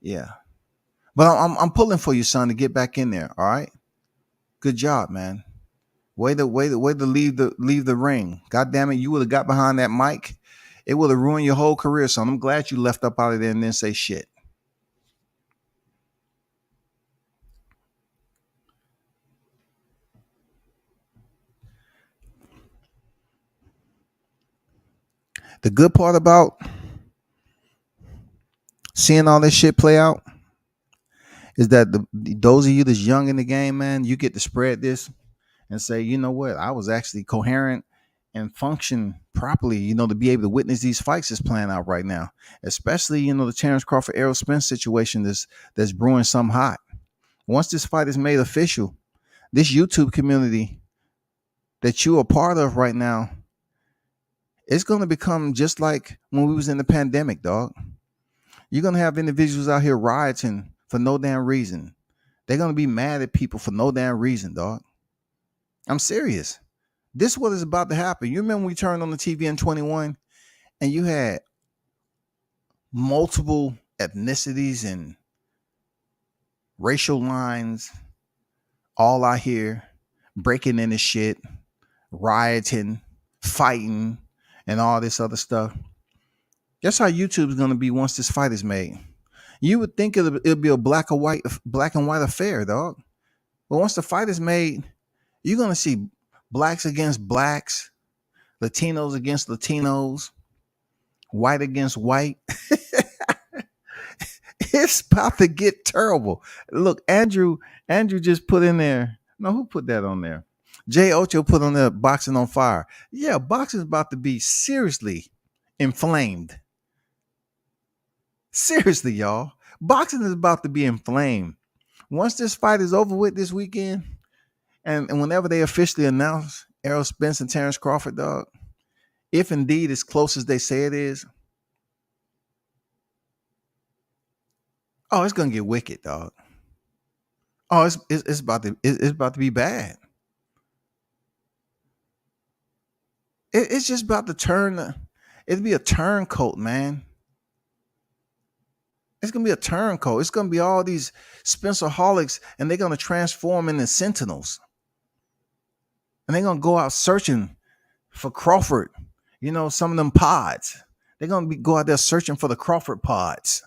Yeah. But I'm pulling for you, son, to get back in there. All right. Good job, man. Way to leave the ring. God damn it, you would have got behind that mic. It would have ruined your whole career, son. I'm glad you left up out of there and didn't say shit. The good part about seeing all this shit play out is that those of you that's young in the game, man, you get to spread this and say, you know what, I was actually coherent and function properly, to be able to witness these fights that's playing out right now. Especially, the Terrence Crawford Errol Spence situation that's brewing some hot. Once this fight is made official, this YouTube community that you are part of right now, it's going to become just like when we was in the pandemic, dog. You're going to have individuals out here rioting for no damn reason. They're going to be mad at people for no damn reason, dog. I'm serious. This is what is about to happen. You remember when we turned on the TV in 21 and you had multiple ethnicities and racial lines all out here breaking into shit, rioting, fighting, and all this other stuff. That's how YouTube is going to be once this fight is made. You would think it'll be a black and white affair, dog. But once the fight is made, you're going to see blacks against blacks, Latinos against Latinos, white against white. It's about to get terrible. Look, Andrew just put in there. No, who put that on there? Jay Ocho put on there boxing on fire. Yeah, boxing is about to be seriously inflamed. Seriously, y'all. Boxing is about to be inflamed. Once this fight is over with this weekend, and whenever they officially announce Errol Spence and Terrence Crawford, dog, if indeed as close as they say it is, oh, it's gonna get wicked, dog. Oh, it's about to be bad. It's just about to turn. It'll be a turncoat, man. It's gonna be a turncoat. It's gonna be all these Spencerholics, and they're gonna transform into sentinels, and they're gonna go out searching for Crawford. Some of them pods. They're gonna go out there searching for the Crawford pods,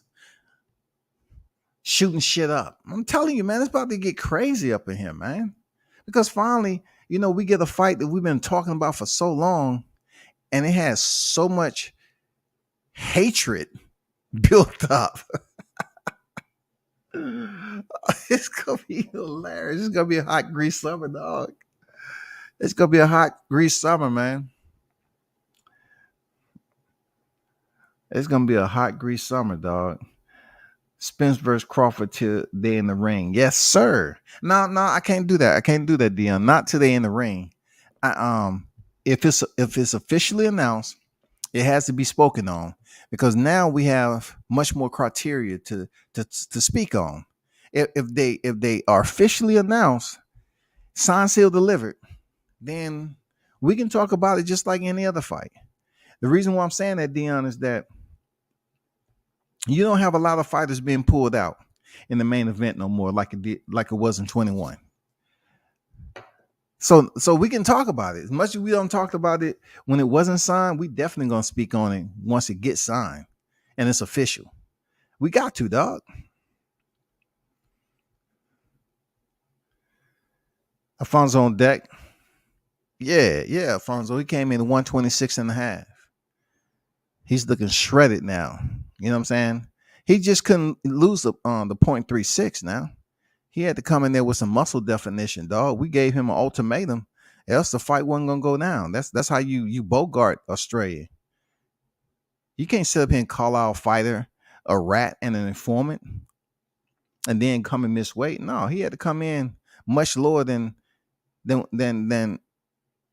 shooting shit up. I'm telling you, man, it's about to get crazy up in here, man. Because finally, we get a fight that we've been talking about for so long, and it has so much hatred built up. It's gonna be hilarious. It's gonna be a hot grease summer, dog. It's gonna be a hot grease summer, man. It's gonna be a hot grease summer, dog. Spence versus Crawford today in the ring. Yes, sir. No, I can't do that. I can't do that, Dion. Not today in the ring. If it's officially announced, it has to be spoken on, because now we have much more criteria to speak on. If they are officially announced, signed, sealed, delivered, then we can talk about it just like any other fight. The reason why I'm saying that, Dion, is that you don't have a lot of fighters being pulled out in the main event no more, like it was in 21. So we can talk about it. As much as we don't talk about it when it wasn't signed, we definitely gonna speak on it once it gets signed and it's official. We got to, dog. Alfonso on deck. Yeah, Alfonso. He came in 126 and a half. He's looking shredded now. You know what I'm saying? He just couldn't lose the 0.36 now. He had to come in there with some muscle definition, dog. We gave him an ultimatum, else the fight wasn't gonna go down. That's how you Bogart Australia. You can't sit up here and call out a fighter a rat and an informant and then come and miss weight. No, he had to come in much lower than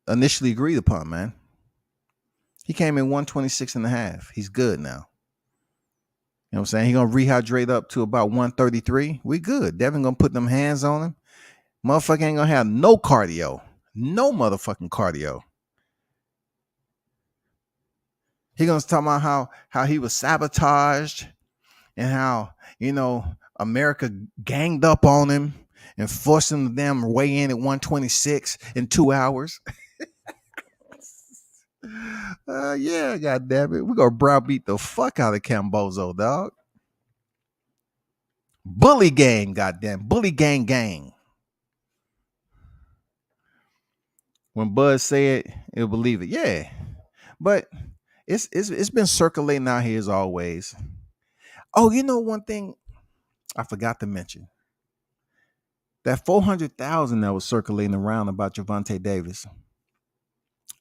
initially agreed upon, man. He came in 126 and a half. He's good now. You know what I'm saying? He's going to rehydrate up to about 133. We good. Devin going to put them hands on him. Motherfucker ain't going to have no cardio. No motherfucking cardio. He going to talk about how he was sabotaged and how, America ganged up on him and forced him to damn weigh in at 126 in 2 hours. Yeah, goddamn it. We're going to browbeat the fuck out of Kambosos, dog. Bully gang, goddamn. Bully gang. When Bud say it, he'll believe it. Yeah. But It's been circulating out here as always. Oh, you know one thing I forgot to mention. That 400,000 that was circulating around about Javante Davis.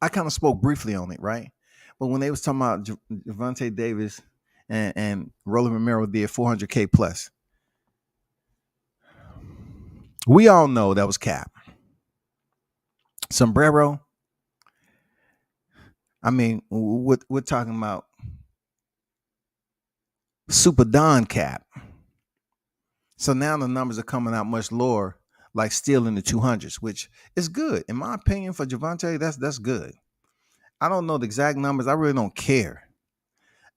I kind of spoke briefly on it, right? But when they was talking about Javante Davis and Roland Romero did 400K plus, we all know that was cap. Sombrero, I mean, we're talking about Super Don cap. So now the numbers are coming out much lower, like still in the 200s, which is good. In my opinion, for Javante, that's good. I don't know the exact numbers. I really don't care.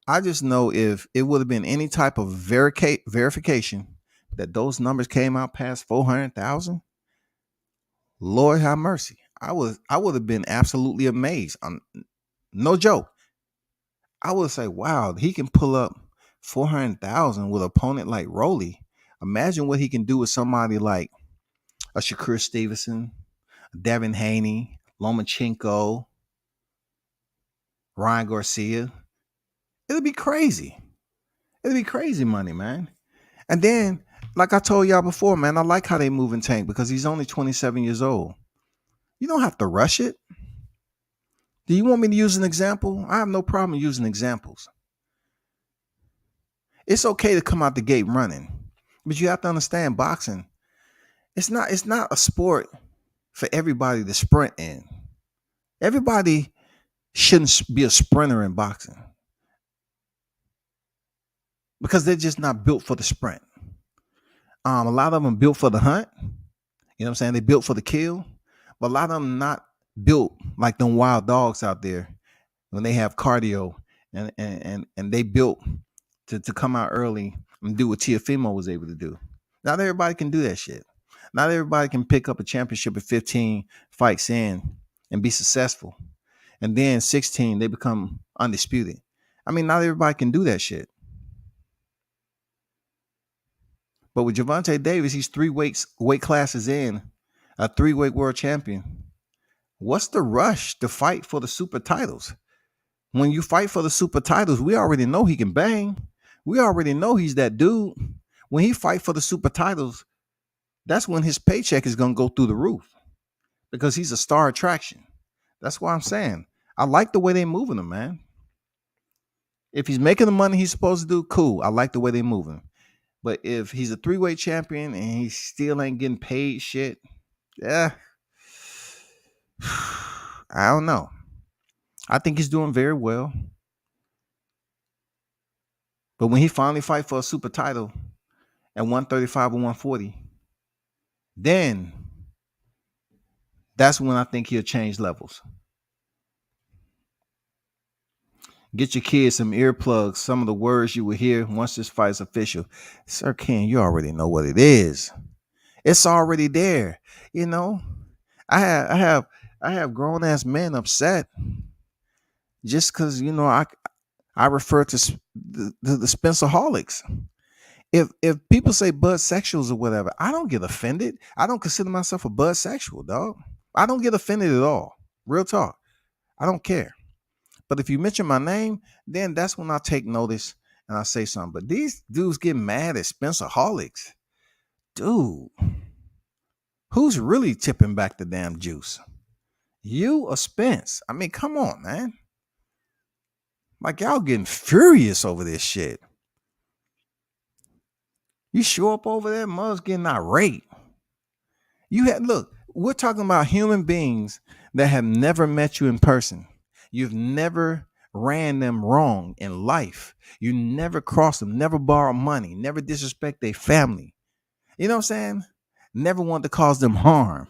I just know if it would have been any type of verification that those numbers came out past 400,000, Lord have mercy. I would have been absolutely amazed. No joke. I would say, wow, he can pull up 400,000 with an opponent like Rolly. Imagine what he can do with somebody like a Shakur Stevenson, Devin Haney, Lomachenko, Ryan Garcia. It'll be crazy. It'll be crazy money, man. And then, like I told y'all before, man, I like how they move in Tank because he's only 27 years old. You don't have to rush it. Do you want me to use an example? I have no problem using examples. It's okay to come out the gate running, but you have to understand boxing. It's not a sport for everybody to sprint in. Everybody shouldn't be a sprinter in boxing because they're just not built for the sprint. A lot of them built for the hunt. You know what I'm saying? They built for the kill, but a lot of them not built like them wild dogs out there when they have cardio and they built to come out early and do what Tiafimo was able to do. Not everybody can do that shit. Not everybody can pick up a championship at 15 fights in and be successful. And then 16, they become undisputed. I mean, not everybody can do that shit. But with Javante Davis, he's weight classes in, a 3-weight world champion. What's the rush to fight for the super titles? When you fight for the super titles, we already know he can bang. We already know he's that dude. When he fight for the super titles, that's when his paycheck is going to go through the roof because he's a star attraction. That's why I'm saying I like the way they're moving him, man. If he's making the money he's supposed to do, cool. I like the way they're moving. But if he's a 3-weight champion and he still ain't getting paid shit, yeah, I don't know. I think he's doing very well. But when he finally fight for a super title at 135 or 140, then that's when I think he'll change levels. Get your kids some earplugs. Some of the words you will hear once this fight is official. Sir Ken, you already know what it is. It's already there. You know, I have grown ass men upset just because I refer to the Spencerholics. If people say bud sexuals or whatever, I don't get offended. I don't consider myself a bud sexual, dog. I don't get offended at all. Real talk. I don't care. But if you mention my name, then that's when I take notice and I say something. But these dudes get mad at Spencerholics. Dude, who's really tipping back the damn juice? You or Spence? I mean, come on, man. Like, y'all getting furious over this shit. You show up over there, mother's getting irate. Look, we're talking about human beings that have never met you in person. You've never ran them wrong in life. You never crossed them, never borrowed money, never disrespect their family. You know what I'm saying? Never want to cause them harm.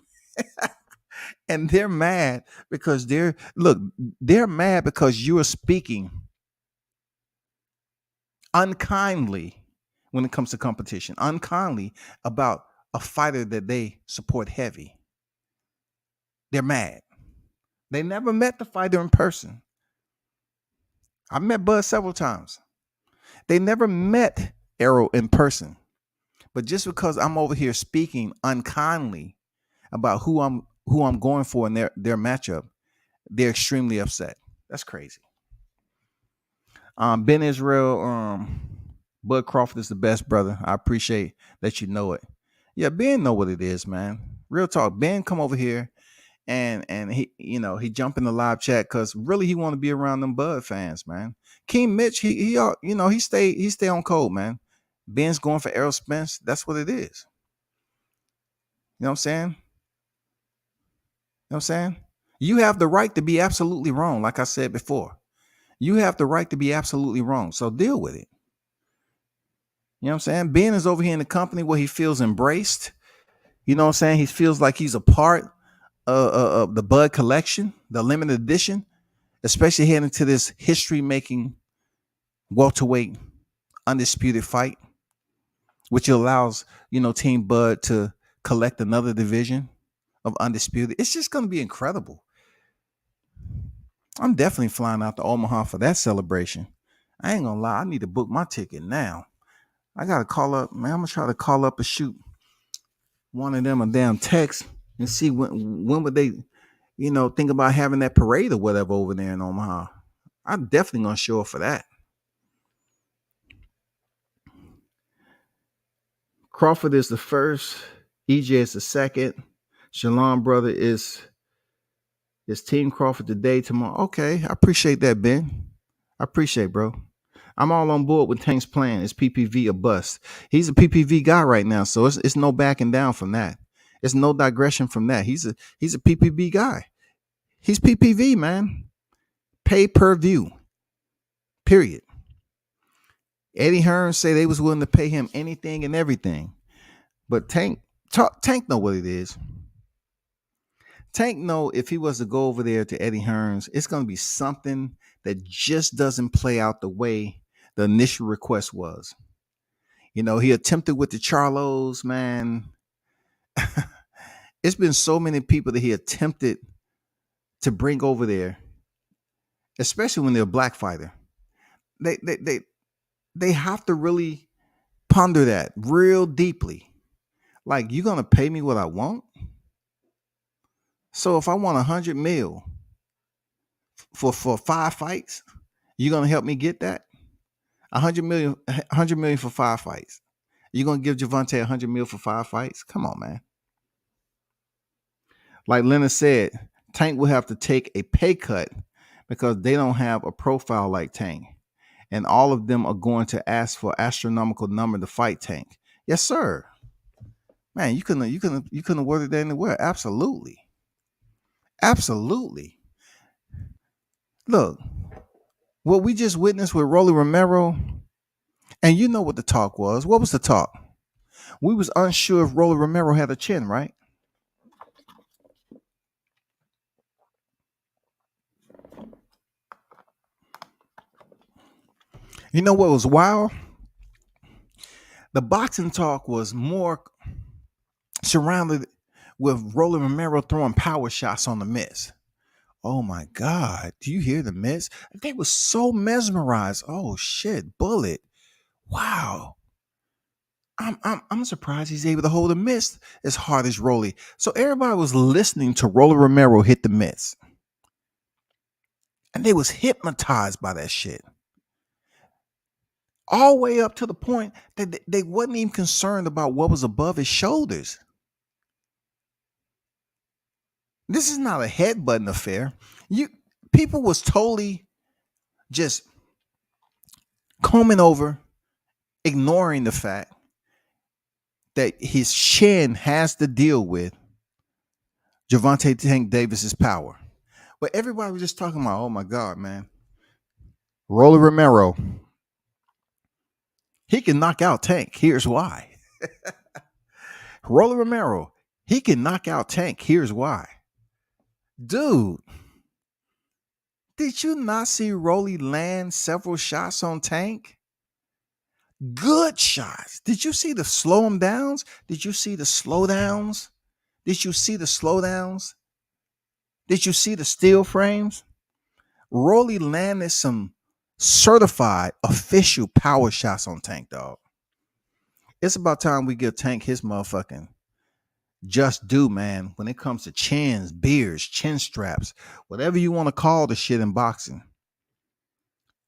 And they're mad because they're mad because you are speaking unkindly when it comes to competition, unkindly about a fighter that they support heavy. They're mad. They never met the fighter in person. I've met Bud several times. They never met Arrow in person. But just because I'm over here speaking unkindly about who I'm going for in their matchup, they're extremely upset. That's crazy. Ben Israel, Bud Crawford is the best, brother. I appreciate that you know it. Yeah, Ben know what it is, man. Real talk. Ben come over here and he, he jump in the live chat because really he want to be around them Bud fans, man. King Mitch, he stay on code, man. Ben's going for Errol Spence. That's what it is. You know what I'm saying? You know what I'm saying? You have the right to be absolutely wrong, like I said before. You have the right to be absolutely wrong. So deal with it. You know what I'm saying? Ben is over here in the company where he feels embraced. You know what I'm saying? He feels like he's a part of the Bud collection, the limited edition, especially heading to this history-making welterweight undisputed fight, which allows, Team Bud to collect another division of undisputed. It's just going to be incredible. I'm definitely flying out to Omaha for that celebration. I ain't gonna lie, I need to book my ticket now. I gotta call up, man. I'm gonna try to call up and shoot one of them a damn text and see when would they, think about having that parade or whatever over there in Omaha. I'm definitely gonna show up for that. Crawford is the first, EJ is the second. Shalom brother is Team Crawford today, tomorrow. Okay, I appreciate that, Ben. I appreciate, bro. I'm all on board with Tank's plan. Is PPV a bust? He's a PPV guy right now, so it's no backing down from that. It's no digression from that. He's a PPV guy. He's PPV, man. Pay per view. Period. Eddie Hearn say they was willing to pay him anything and everything, but Tank know what it is. Tank know if he was to go over there to Eddie Hearns, it's going to be something that just doesn't play out the way the initial request was. He attempted with the Charlos, man. It's been so many people that he attempted to bring over there, especially when they're a black fighter. They have to really ponder that real deeply. Like, you're going to pay me what I want? So if I want 100 mil for 5 fights, you're going to help me get that? 100 million for 5 fights. You're going to give Gervonta 100 mil for 5 fights? Come on, man. Like Leonard said, Tank will have to take a pay cut because they don't have a profile like Tank. And all of them are going to ask for astronomical number to fight Tank. Yes, sir. Man, you couldn't word it that anywhere. Absolutely. Absolutely. Look, what we just witnessed with Rolly Romero, and you know what the talk was. What was the talk? We was unsure if Rolly Romero had a chin, right? You know what was wild? The boxing talk was more surrounded with Rolly Romero throwing power shots on the miss. Oh my God. Do you hear the miss? They were so mesmerized. Oh shit, bullet. Wow. I'm surprised he's able to hold a miss as hard as Rolly. So everybody was listening to Rolly Romero hit the miss. And they was hypnotized by that shit. All the way up to the point that they wasn't even concerned about what was above his shoulders. This is not a headbutting affair. People was totally just combing over, ignoring the fact that his chin has to deal with Gervonta Tank Davis's power. But everybody was just talking about, oh my God, man. Rolly Romero, he can knock out Tank. Here's why. Rolly Romero, he can knock out Tank. Here's why. Dude, did you not see Rolly land several shots on Tank? Good shots. Did you see the slow him downs? Did you see the slowdowns? Did you see the slowdowns? Did you see the steel frames? Rolly landed some certified official power shots on Tank, dog. It's about time we give Tank his motherfucking just due, man, when it comes to chins, beards, chin straps, whatever you want to call the shit in boxing.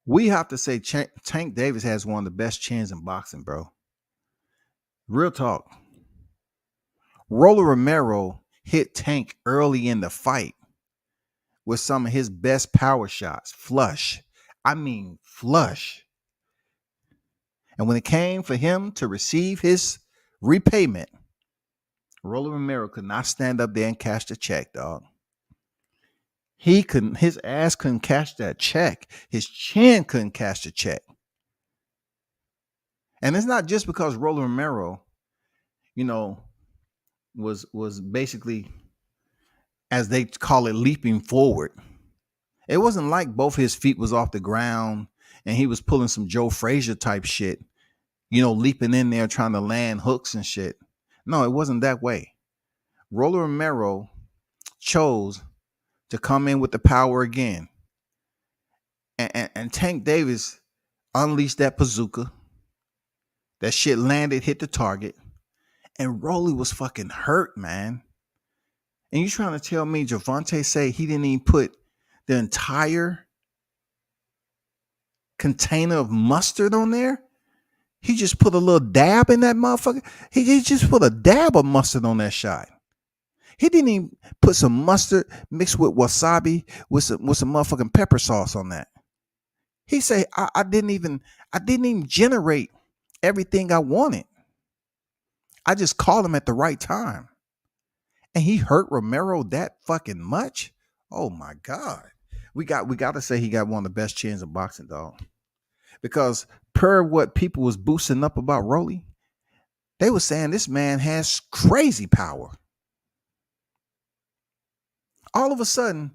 We have to say Tank Davis has one of the best chins in boxing, bro. Real talk. Roller Romero hit Tank early in the fight with some of his best power shots, flush. I mean, flush. And when it came for him to receive his repayment, Roller Romero could not stand up there and cash the check, dog. He couldn't, his ass couldn't cash that check. His chin couldn't cash the check. And it's not just because Roller Romero, you know, was basically, as they call it, leaping forward. It wasn't like both his feet was off the ground and he was pulling some Joe Frazier type shit, leaping in there trying to land hooks and shit. No, it wasn't that way. Roller Romero chose to come in with the power again. And Tank Davis unleashed that bazooka. That shit landed, hit the target. And Rolly was fucking hurt, man. And you trying to tell me Gervonta say he didn't even put the entire container of mustard on there? He just put a little dab in that motherfucker. He just put a dab of mustard on that shot. He didn't even put some mustard mixed with wasabi with some motherfucking pepper sauce on that. He say I didn't even generate everything I wanted. I just called him at the right time. And he hurt Romero that fucking much? Oh my God. We got to say he got one of the best chins in boxing, dog. Because per what people was boosting up about Rolly, they were saying this man has crazy power. All of a sudden,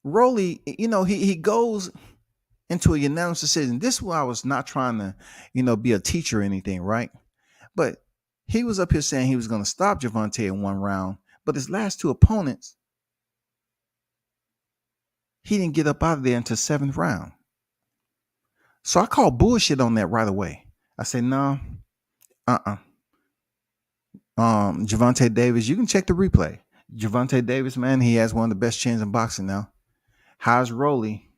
Rolly, he goes into a unanimous decision. This is why I was not trying to, be a teacher or anything, right? But he was up here saying he was going to stop Gervonta in one round. But his last two opponents, he didn't get up out of there until 7th round. So I called bullshit on that right away. I said, no, Gervonta Davis, you can check the replay. Gervonta Davis, man, he has one of the best chins in boxing now. How's Rolly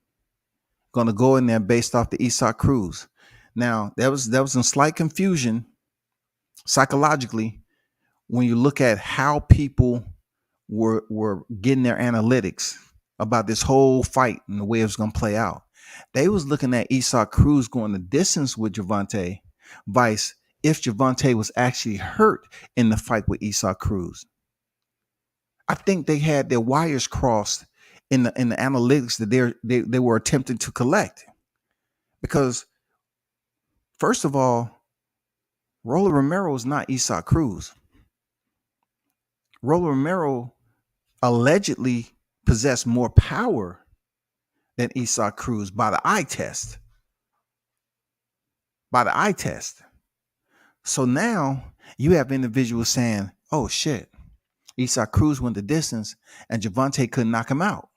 going to go in there based off the Isaac Cruz? Now, there was some slight confusion psychologically when you look at how people were getting their analytics about this whole fight and the way it was going to play out. They was looking at Isaac Cruz going the distance with Gervonta, vice if Gervonta was actually hurt in the fight with Isaac Cruz. I think they had their wires crossed in the analytics that they were attempting to collect. Because first of all, Roller Romero is not Isaac Cruz. Roller Romero allegedly possessed more power than Isaac Cruz by the eye test. So now you have individuals saying, oh shit, Isaac Cruz went the distance and Gervonta couldn't knock him out.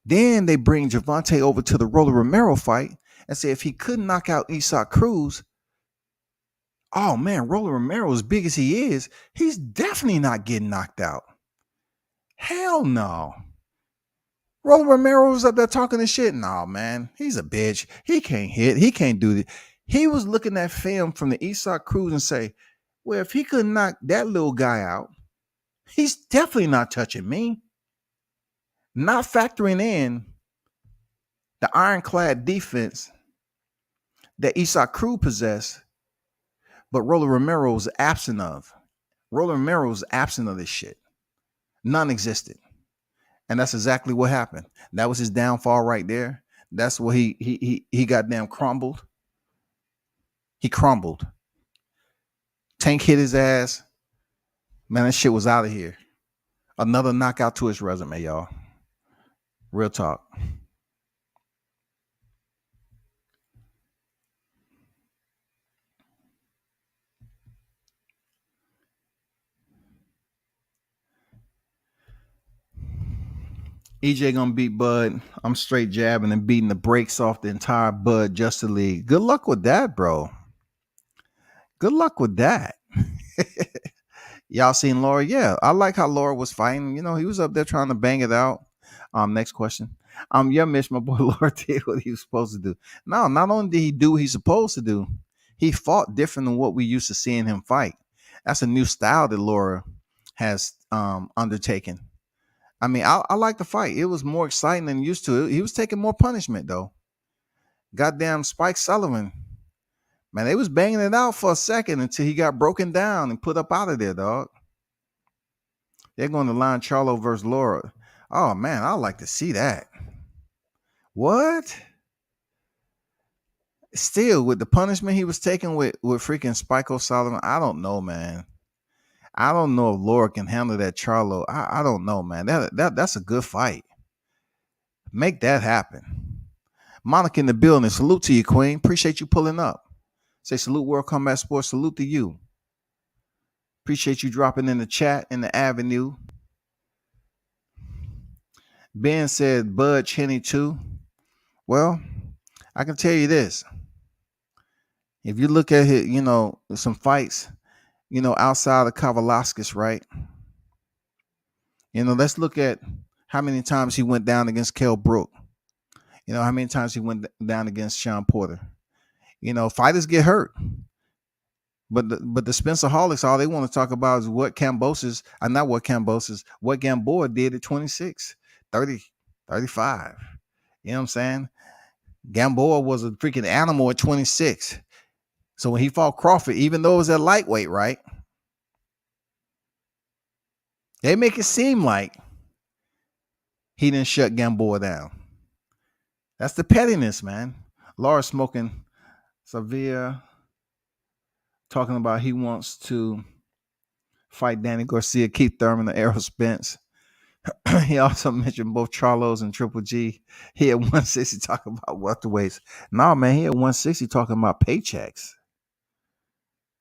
Then they bring Gervonta over to the Roller Romero fight and say if he couldn't knock out Isaac Cruz, oh man, Roller Romero, as big as he is, he's definitely not getting knocked out. Hell no. Roller Romero was up there talking this shit. No, man, he's a bitch. He can't hit. He can't do it. He was looking at film from the Isaac Cruz and say, well, if he could knock that little guy out, he's definitely not touching me. Not factoring in the ironclad defense that Isaac Cruz possessed, but Roller Romero was absent of. Roller Romero was absent of this shit. Non-existent. And that's exactly what happened. That was his downfall right there. That's what he goddamn crumbled. He crumbled. Tank hit his ass. Man, that shit was out of here. Another knockout to his resume, y'all. Real talk. EJ gonna beat Bud. I'm straight jabbing and beating the brakes off the entire Bud Justice League. Good luck with that, bro. Good luck with that. Y'all seen Laura? Yeah, I like how Laura was fighting. He was up there trying to bang it out. Next question. Yeah, Mitch, my boy Lord did what he was supposed to do. No, not only did he do what he's supposed to do, he fought different than what we used to seeing him fight. That's a new style that Laura has undertaken. I mean, I like the fight. It was more exciting than used to. He was taking more punishment though. Goddamn Spike Sullivan. Man, they was banging it out for a second until he got broken down and put up out of there, dog. They're going to line Charlo versus Laura. Oh man, I like to see that. What? Still, with the punishment he was taking with freaking Spike O'Sullivan, I don't know, man. I don't know if Laura can handle that Charlo. I don't know, man. That's a good fight. Make that happen. Monica in the building. Salute to you, Queen. Appreciate you pulling up. Say salute, World Combat Sports. Salute to you. Appreciate you dropping in the chat in the avenue. Ben said Bud Cheney too. Well, I can tell you this. If you look at it, some fights, outside of Kavalaskis, right? Let's look at how many times he went down against Kell Brook. How many times he went down against Sean Porter. Fighters get hurt. But the Spencer Holics, all they want to talk about is what Kambosos, what Gamboa did at 26, 30, 35. You know what I'm saying? Gamboa was a freaking animal at 26. So when he fought Crawford, even though it was at lightweight, right? They make it seem like he didn't shut Gamboa down. That's the pettiness, man. Laura smoking Sevilla, talking about he wants to fight Danny Garcia, Keith Thurman, and Errol Spence. He also mentioned both Charlos and Triple G. He at 160 talking about welterweights. No, man, he at 160 talking about paychecks.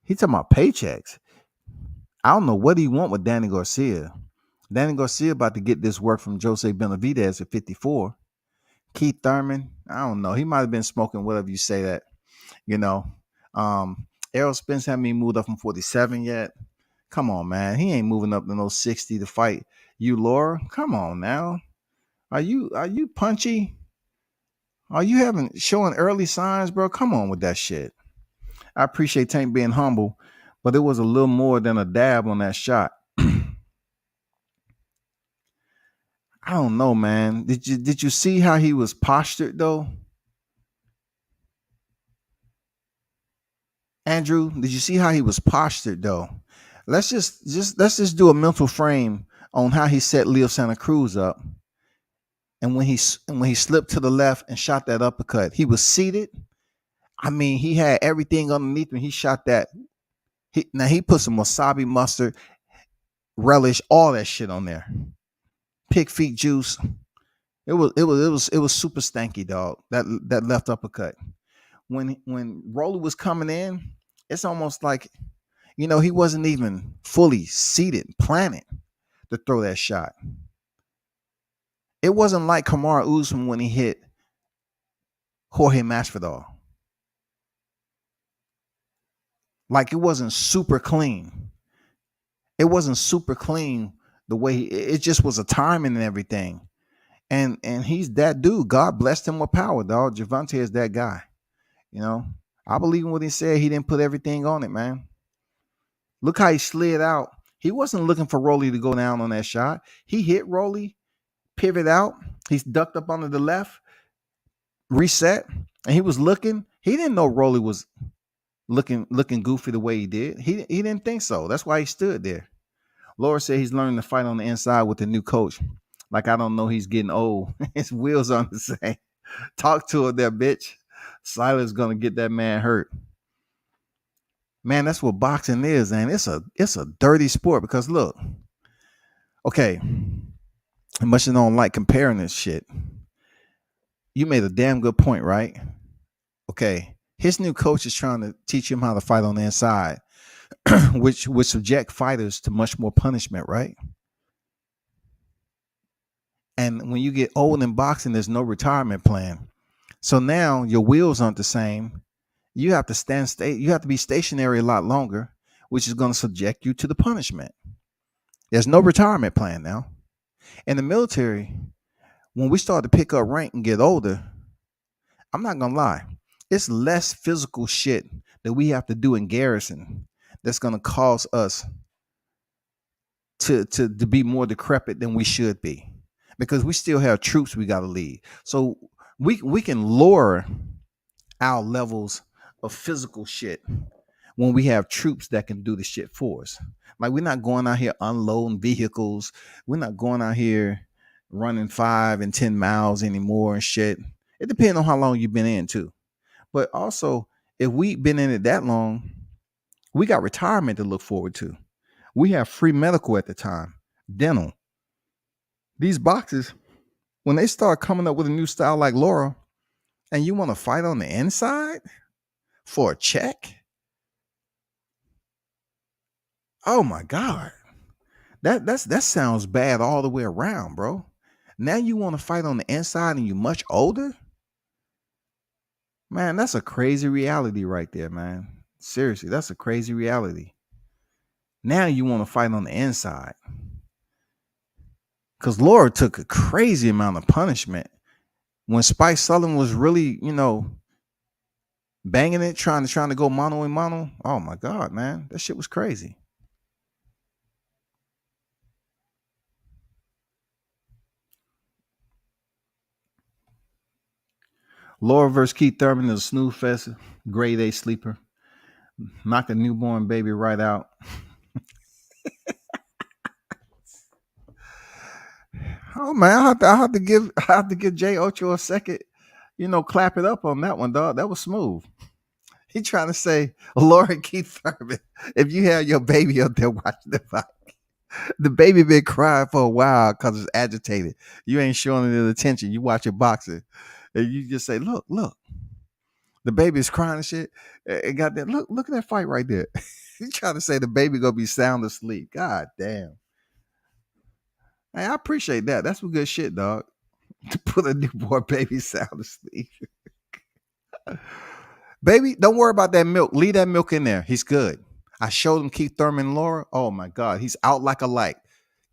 He talking about paychecks. I don't know what he want with Danny Garcia. Danny Garcia about to get this work from Jose Benavidez at 54. Keith Thurman, I don't know. He might have been smoking whatever you say that. Errol Spence haven't even moved up from 47 yet. Come on, man. He ain't moving up to no 60 to fight you, Laura. Come on now. Are you punchy? Are you showing early signs, bro? Come on with that shit. I appreciate Tank being humble, but it was a little more than a dab on that shot. I don't know, man. Did you see how he was postured though? Andrew, did you see how he was postured though? Let's just do a mental frame on how he set Leo Santa Cruz up. And when he slipped to the left and shot that uppercut, he was seated. I mean, he had everything underneath him. He shot that. He put some wasabi, mustard, relish, all that shit on there. Pig feet juice. It was super stanky, dog. That left uppercut. When Rolly was coming in, it's almost like, he wasn't even fully seated, planted to throw that shot. It wasn't like Kamaru Usman when he hit Jorge Masvidal. Like it wasn't super clean. It wasn't super clean the way it just was a timing and everything. And he's that dude. God blessed him with power, dog. Gervonta is that guy. I believe in what he said. He didn't put everything on it, man. Look how he slid out. He wasn't looking for Rolly to go down on that shot. He hit Rolly, pivot out. He's ducked up under the left, reset, and he was looking. He didn't know Rolly was looking goofy the way he did. He didn't think so. That's why he stood there. Laura said he's learning to fight on the inside with the new coach. Like, I don't know, he's getting old. His wheels on the same. Talk to her there, bitch. Silas gonna get that man hurt. Man, that's what boxing is, man. It's a dirty sport because look, okay, much as I don't like comparing this shit, you made a damn good point, right? Okay, his new coach is trying to teach him how to fight on the inside, which would subject fighters to much more punishment, right? And when you get old in boxing, there's no retirement plan. So now your wheels aren't the same. You have to you have to be stationary a lot longer, which is going to subject you to the punishment. There's no retirement plan now. In the military, when we start to pick up rank and get older, I'm not gonna lie, it's less physical shit that we have to do in garrison that's gonna cause us to be more decrepit than we should be, because we still have troops we gotta lead. So we can lower our levels of physical shit when we have troops that can do the shit for us. Like, we're not going out here unloading vehicles. We're not going out here running 5 and 10 miles anymore and shit. It depends on how long you've been in too. But also, if we've been in it that long, we got retirement to look forward to. We have free medical at the time, dental. These boxes, when they start coming up with a new style like Laura, and you want to fight on the inside for a check? Oh my God. That sounds bad all the way around, bro. Now you want to fight on the inside and you're much older? Man, that's a crazy reality right there, man. Seriously, that's a crazy reality. Now you want to fight on the inside. Because Laura took a crazy amount of punishment when Spike Sullivan was really, banging it, trying to go mano a mano. Oh my God, man. That shit was crazy. Laura versus Keith Thurman is a snooze fest, grade A sleeper. Knock a newborn baby right out. Oh man, I have to give Jay Ocho a second, clap it up on that one, dog. That was smooth. He trying to say, Laura Keith Thurman, if you have your baby up there watching the fight, the baby been crying for a while because it's agitated. You ain't showing it attention. You watch your boxing, and you just say, look, the baby is crying and shit. And got that. Look at that fight right there. He trying to say the baby gonna be sound asleep. God damn. Hey, I appreciate that. That's some good shit, dog. To put a newborn baby sound asleep. Baby, don't worry about that milk. Leave that milk in there. He's good. I showed him Keith Thurman and Laura. Oh my God, he's out like a light.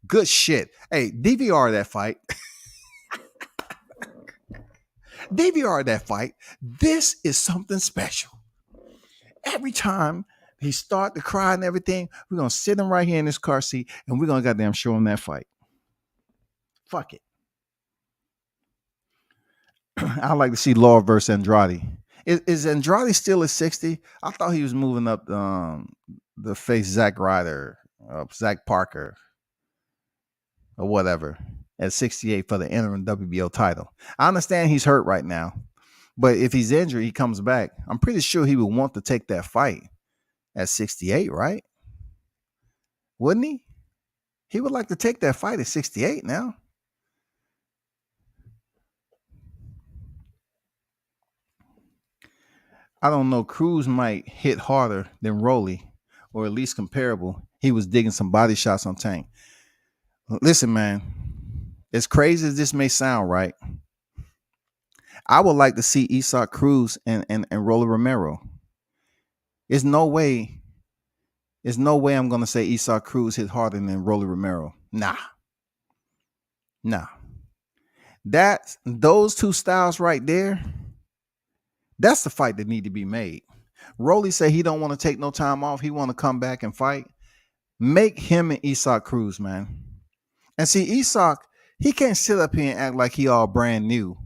Good shit. Hey, DVR that fight. DVR that fight. This is something special. Every time he start to cry and everything, we're gonna sit him right here in this car seat and we're gonna goddamn show him that fight. Fuck it. I'd like to see Laura versus Andrade. Is Andrade still at 60? I thought he was moving up the face Zack Ryder, Zach Parker, or whatever, at 68 for the interim WBO title. I understand he's hurt right now, but if he's injured, he comes back. I'm pretty sure he would want to take that fight at 68, right? Wouldn't he? He would like to take that fight at 68 now. I don't know. Cruz might hit harder than Rolly, or at least comparable. He was digging some body shots on Tank. Listen, man, as crazy as this may sound, right? I would like to see Isaac Cruz and Rolly Romero. There's no way I'm gonna say Isaac Cruz hit harder than Rolly Romero. Nah. Those two styles right there. That's the fight that need to be made. Rolly said he don't want to take no time off. He want to come back and fight. Make him and Isaac Cruz, man. And see, Isaac, he can't sit up here and act like he all brand new.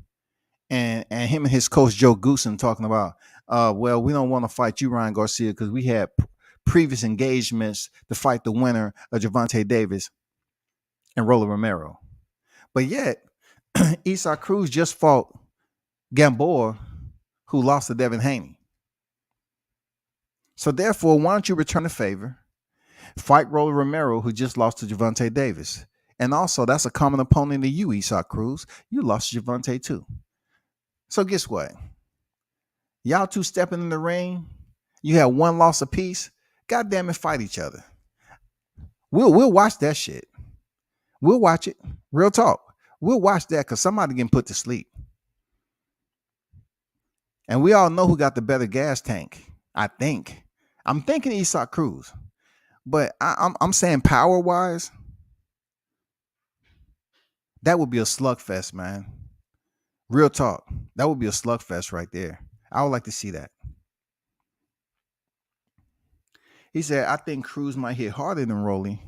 And him and his coach Joe Goosen talking about, well, we don't want to fight you, Ryan Garcia, because we had previous engagements to fight the winner of Gervonta Davis and Rolly Romero. But yet, Isaac Cruz just fought Gamboa, who lost to Devin Haney. So therefore, why don't you return the favor? Fight Rolly Romero, who just lost to Gervonta Davis. And also, that's a common opponent to you, Isaac Cruz. You lost to Gervonta too. So guess what? Y'all two stepping in the ring. You have one loss apiece. God damn it, fight each other. We'll watch that shit. We'll watch it. Real talk. We'll watch that because somebody getting put to sleep. And we all know who got the better gas tank. I think. I'm thinking Isaac Cruz. But I'm saying power-wise, That would be a slugfest, man. Real talk. That would be a slugfest right there. I would like to see that. He said, I think Cruz might hit harder than Rolly,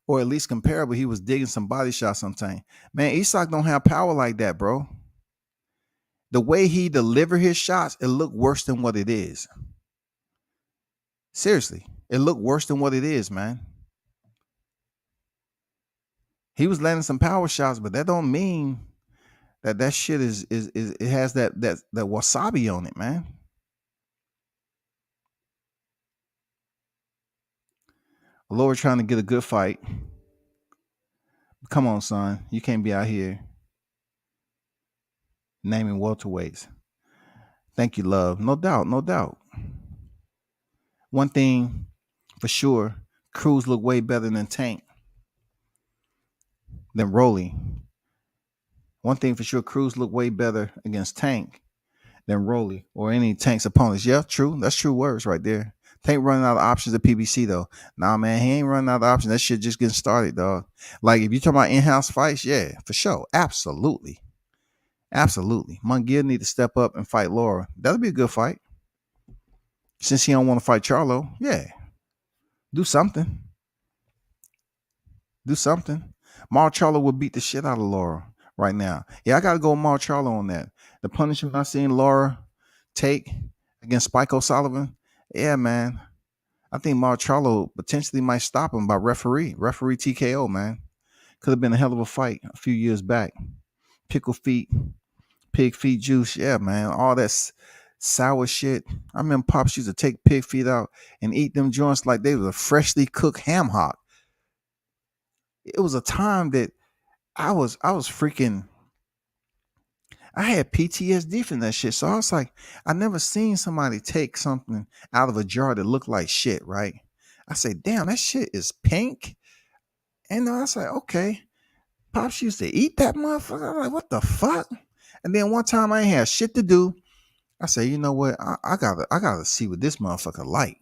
or at least comparable. He was digging some body shots sometime. Man, Isak don't have power like that, bro. The way he delivered his shots, it looked worse than what it is. Seriously, it looked worse than what it is, man. He was landing some power shots, but that don't mean that shit is it has that wasabi on it, man. Lord trying to get a good fight. Come on, son. You can't be out here naming welterweights. Thank you, love. No doubt, no doubt. One thing for sure, Cruz looked way better than Tank, than Rolly. One thing for sure, Cruz looked way better against Tank than Rolly or any Tank's opponents. Yeah, true. That's true words right there. Tank running out of options at PBC though. Nah, man, he ain't running out of options. That shit just getting started, dog. Like if you talking about in-house fights, yeah, for sure, absolutely, absolutely. Munguia need to step up and fight Laura. That'll be a good fight. Since he don't want to fight Charlo, yeah, do something. Do something. Mar Charlo would beat the shit out of Laura right now. Yeah, I gotta go Mar Charlo on that. The punishment I seen Laura take against Spike O'Sullivan, yeah, man. I think Mar Charlo potentially might stop him by referee TKO, man. Could have been a hell of a fight a few years back. Pickle feet, pig feet juice, yeah, man. All that sour shit. I remember Pops used to take pig feet out and eat them joints like they was a freshly cooked ham hock. It was a time that I was freaking. I had PTSD from that shit. So I was like, I never seen somebody take something out of a jar that looked like shit, right? I said, damn, that shit is pink. And I was like, okay. Pops used to eat that motherfucker. I'm like, what the fuck? And then one time I ain't had shit to do. I said, you know what? I gotta see what this motherfucker like.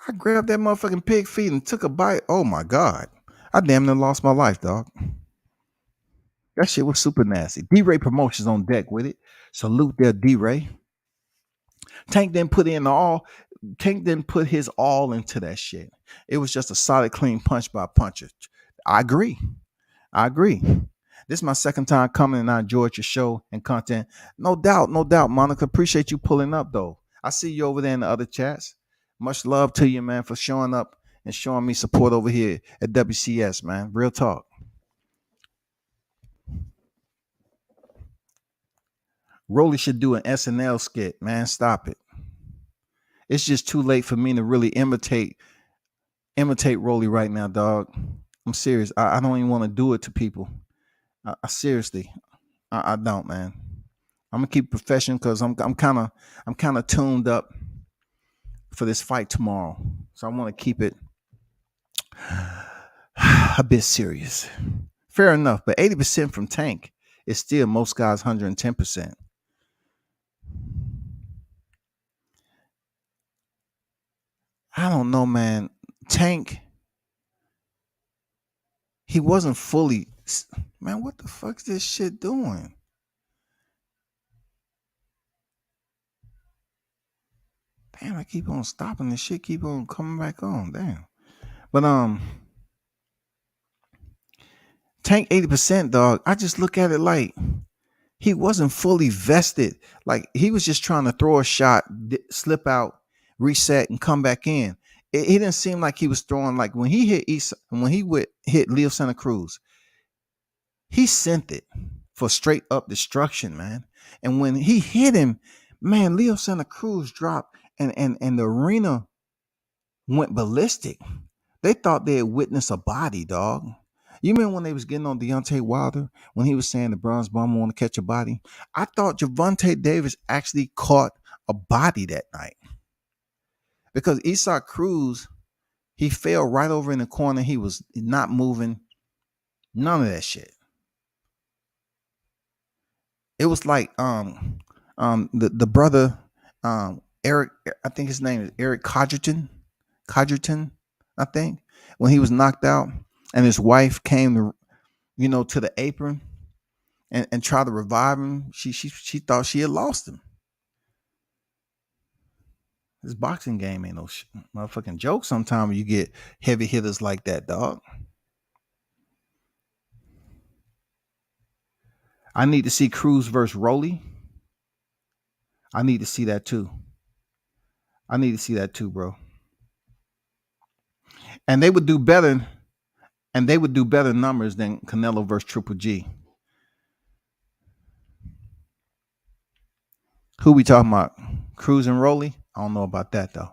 I grabbed that motherfucking pig feet and took a bite. Oh my God. I damn near lost my life, dog. That shit was super nasty. D-Ray Promotions on deck with it. Salute there, D-Ray. Tank didn't put his all into that shit. It was just a solid, clean punch by puncher. I agree. This is my second time coming and I enjoyed your show and content. No doubt, Monica. Appreciate you pulling up though. I see you over there in the other chats. Much love to you, man, for showing up and showing me support over here at WCS, man. Real talk. Rolly should do an SNL skit, man. Stop it. It's just too late for me to really imitate Rolly right now, dog. I'm serious. I don't even want to do it to people. I seriously, I don't, man. I'm gonna keep professional because I'm kind of tuned up for this fight tomorrow, so I want to keep it a bit serious. Fair enough, but 80% from Tank is still most guys 110%. I don't know, man. Tank, he wasn't fully. Man, what the fuck's this shit doing? Damn, I keep on stopping. This shit keep on coming back on. Damn. But Tank 80%, dog. I just look at it like he wasn't fully vested. Like he was just trying to throw a shot, slip out, reset, and come back in. It didn't seem like he was throwing like when he hit hit Leo Santa Cruz, he sent it for straight up destruction, man. And when he hit him, man, Leo Santa Cruz dropped and the arena went ballistic. They thought they had witnessed a body, dog. You remember when they was getting on Deontay Wilder when he was saying the bronze bomber want to catch a body? I thought Gervonta Davis actually caught a body that night because Isak Cruz, he fell right over in the corner. He was not moving. None of that shit. It was like the brother Eric, I think his name is Eric Codgerton, I think, when he was knocked out. and his wife came to, to the apron and tried to revive him. She thought she had lost him. This boxing game ain't no motherfucking joke. Sometimes you get heavy hitters like that, dog. I need to see Cruz versus Rolly. I need to see that too. I need to see that too, bro. And they would do better. And they would do better numbers than Canelo versus Triple G. Who we talking about? Cruz and Rolly? I don't know about that though.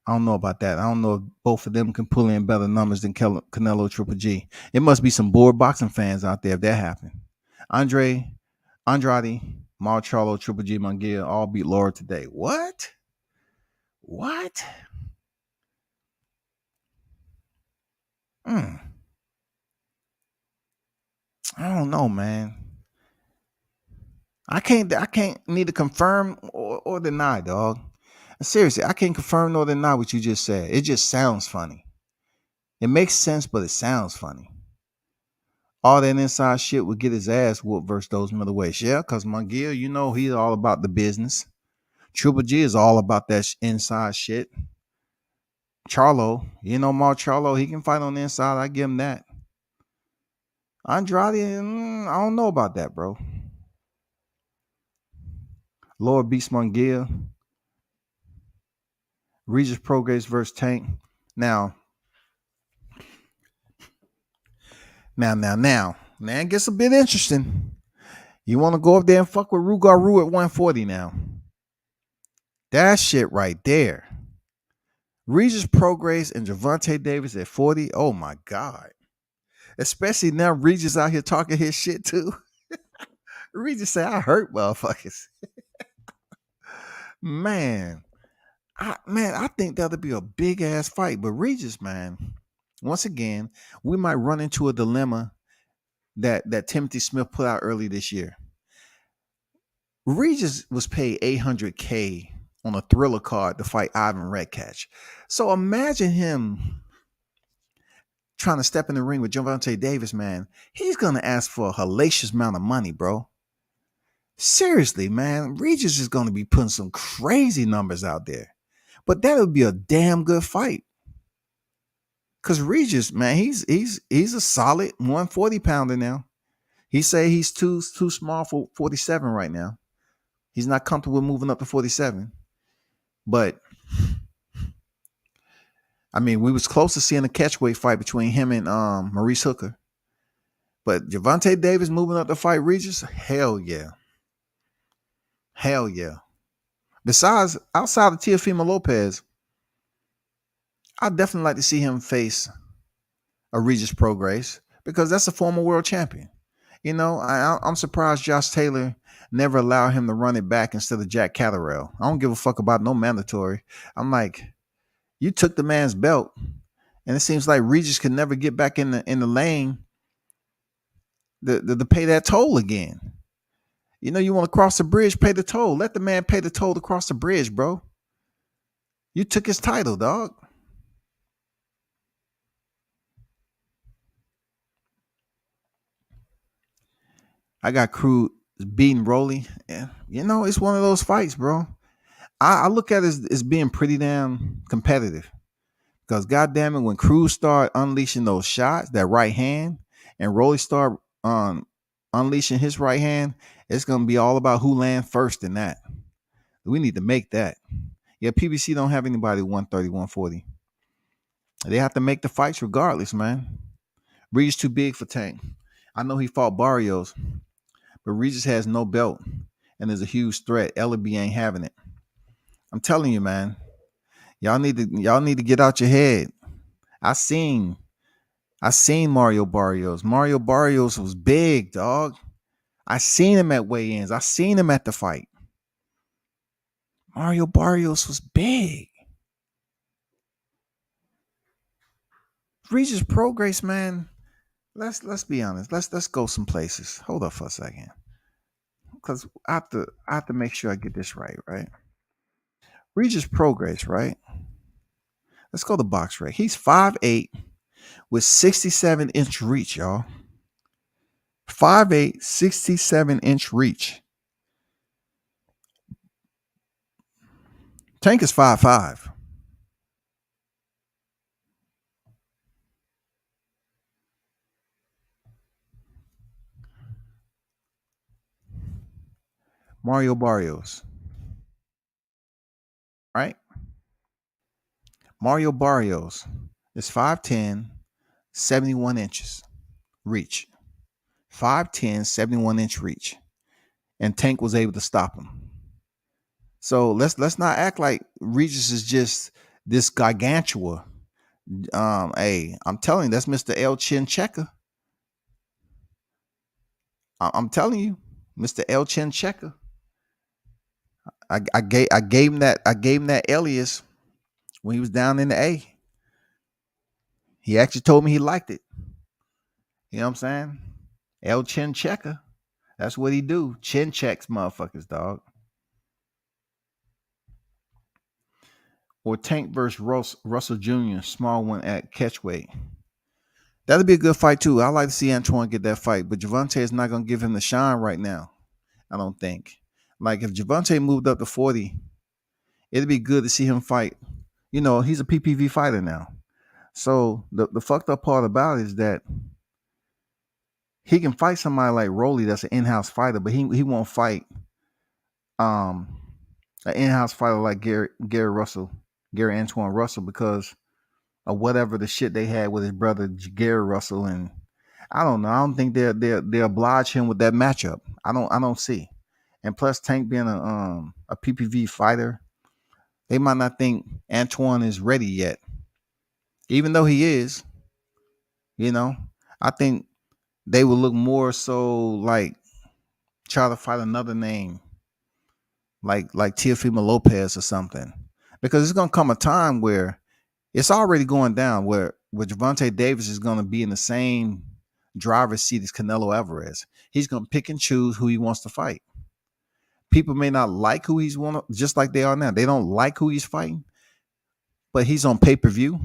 I don't know about that. I don't know if both of them can pull in better numbers than Canelo Triple G. It must be some bored boxing fans out there if that happened. Andrade, Marcelo, Triple G, Munguia all beat Laura today. What? What? I don't know, man. I can't neither confirm or deny, dog. Seriously, I can't confirm nor deny what you just said. It just sounds funny. It makes sense, but it sounds funny. All that inside shit would get his ass whooped versus those middleweights. Yeah, because Munguia, he's all about the business. Triple G is all about that inside shit. Charlo, Mark he can fight on the inside. I give him that. Andrade, I don't know about that, bro. Lower beats Munguia. Regis Prograis versus Tank. Now, it gets a bit interesting. You want to go up there and fuck with Rugaru at 140 now. That shit right there. Regis Prograis and Gervonta Davis at 40. Oh my God. Especially now Regis out here talking his shit too. Regis say, I hurt motherfuckers. Man. I think that'll be a big ass fight. But Regis, man, once again, we might run into a dilemma that Timothy Smith put out early this year. Regis was paid $800K on a Thriller card to fight Ivan Redkach. So imagine him trying to step in the ring with Gervonta Davis, man. He's going to ask for a hellacious amount of money, bro. Seriously, man. Regis is going to be putting some crazy numbers out there. But that would be a damn good fight. Because Regis, man, he's a solid 140 pounder now. He say he's too small for 47 right now. He's not comfortable moving up to 47. But I mean, we was close to seeing a catchweight fight between him and Maurice Hooker. But Gervonta Davis moving up to fight Regis, hell yeah. Hell yeah. Besides, outside of Teofimo Lopez, I'd definitely like to see him face a Regis Prograis because that's a former world champion. I'm surprised Josh Taylor never allowed him to run it back instead of Jack Catterall. I don't give a fuck about no mandatory. I'm like, you took the man's belt, and it seems like Regis could never get back in the lane to pay that toll again. You want to cross the bridge, pay the toll. Let the man pay the toll to cross the bridge, bro. You took his title, dog. I got Cruz beating Rolly. Yeah, it's one of those fights, bro. I look at it as being pretty damn competitive. Because goddamn it, when Cruz start unleashing those shots, that right hand, and Rolly start unleashing his right hand, it's gonna be all about who land first in that. We need to make that. Yeah, PBC don't have anybody 130, 140. They have to make the fights regardless, man. Regis too big for Tank. I know he fought Barrios, but Regis has no belt and is a huge threat. Ellaby ain't having it. I'm telling you, man. Y'all need to get out your head. I seen Mario Barrios. Mario Barrios was big, dog. I seen him at weigh-ins. I seen him at the fight. Mario Barrios was big. Regis Prograis, man. Let's be honest. Let's go some places. Hold up for a second. Because I have to make sure I get this right? Regis Prograis, right? Let's go to box rec. He's 5'8", with 67-inch reach, y'all. 5'8", 67-inch reach. Tank is 5'5". Mario Barrios, right? Mario Barrios is 5'10", 71 inches reach. 5'10", 71-inch reach. And Tank was able to stop him. So let's not act like Regis is just this gargantua. Hey, I'm telling you, that's Mr. El Chin Checker. I'm telling you, Mr. El Chin Checker. I gave him that alias when he was down in the A. He actually told me he liked it. You know what I'm saying? El Chin Checker. That's what he do. Chin checks motherfuckers, dog. Or Tank versus Russell Jr., small one at catchweight. That'll be a good fight too. I like to see Antoine get that fight, but Gervonta is not going to give him the shine right now. I don't think. Like if Gervonta moved up to 40, it'd be good to see him fight. You know, he's a PPV fighter now. So the fucked up part about it is that he can fight somebody like Rolly that's an in-house fighter, but he won't fight an in-house fighter like Gary Antoine Russell, because of whatever the shit they had with his brother Gary Russell. And I don't know. I don't think they oblige him with that matchup. I don't see. And plus, Tank being a PPV fighter, they might not think Antoine is ready yet, even though he is. You know, I think they would look more so like try to fight another name, like Teofimo Lopez or something, because it's gonna come a time where it's already going down where Gervonta Davis is gonna be in the same driver's seat as Canelo Alvarez. He's gonna pick and choose who he wants to fight. People may not like who he's want, just like they are now. They don't like who he's fighting, but he's on pay-per-view.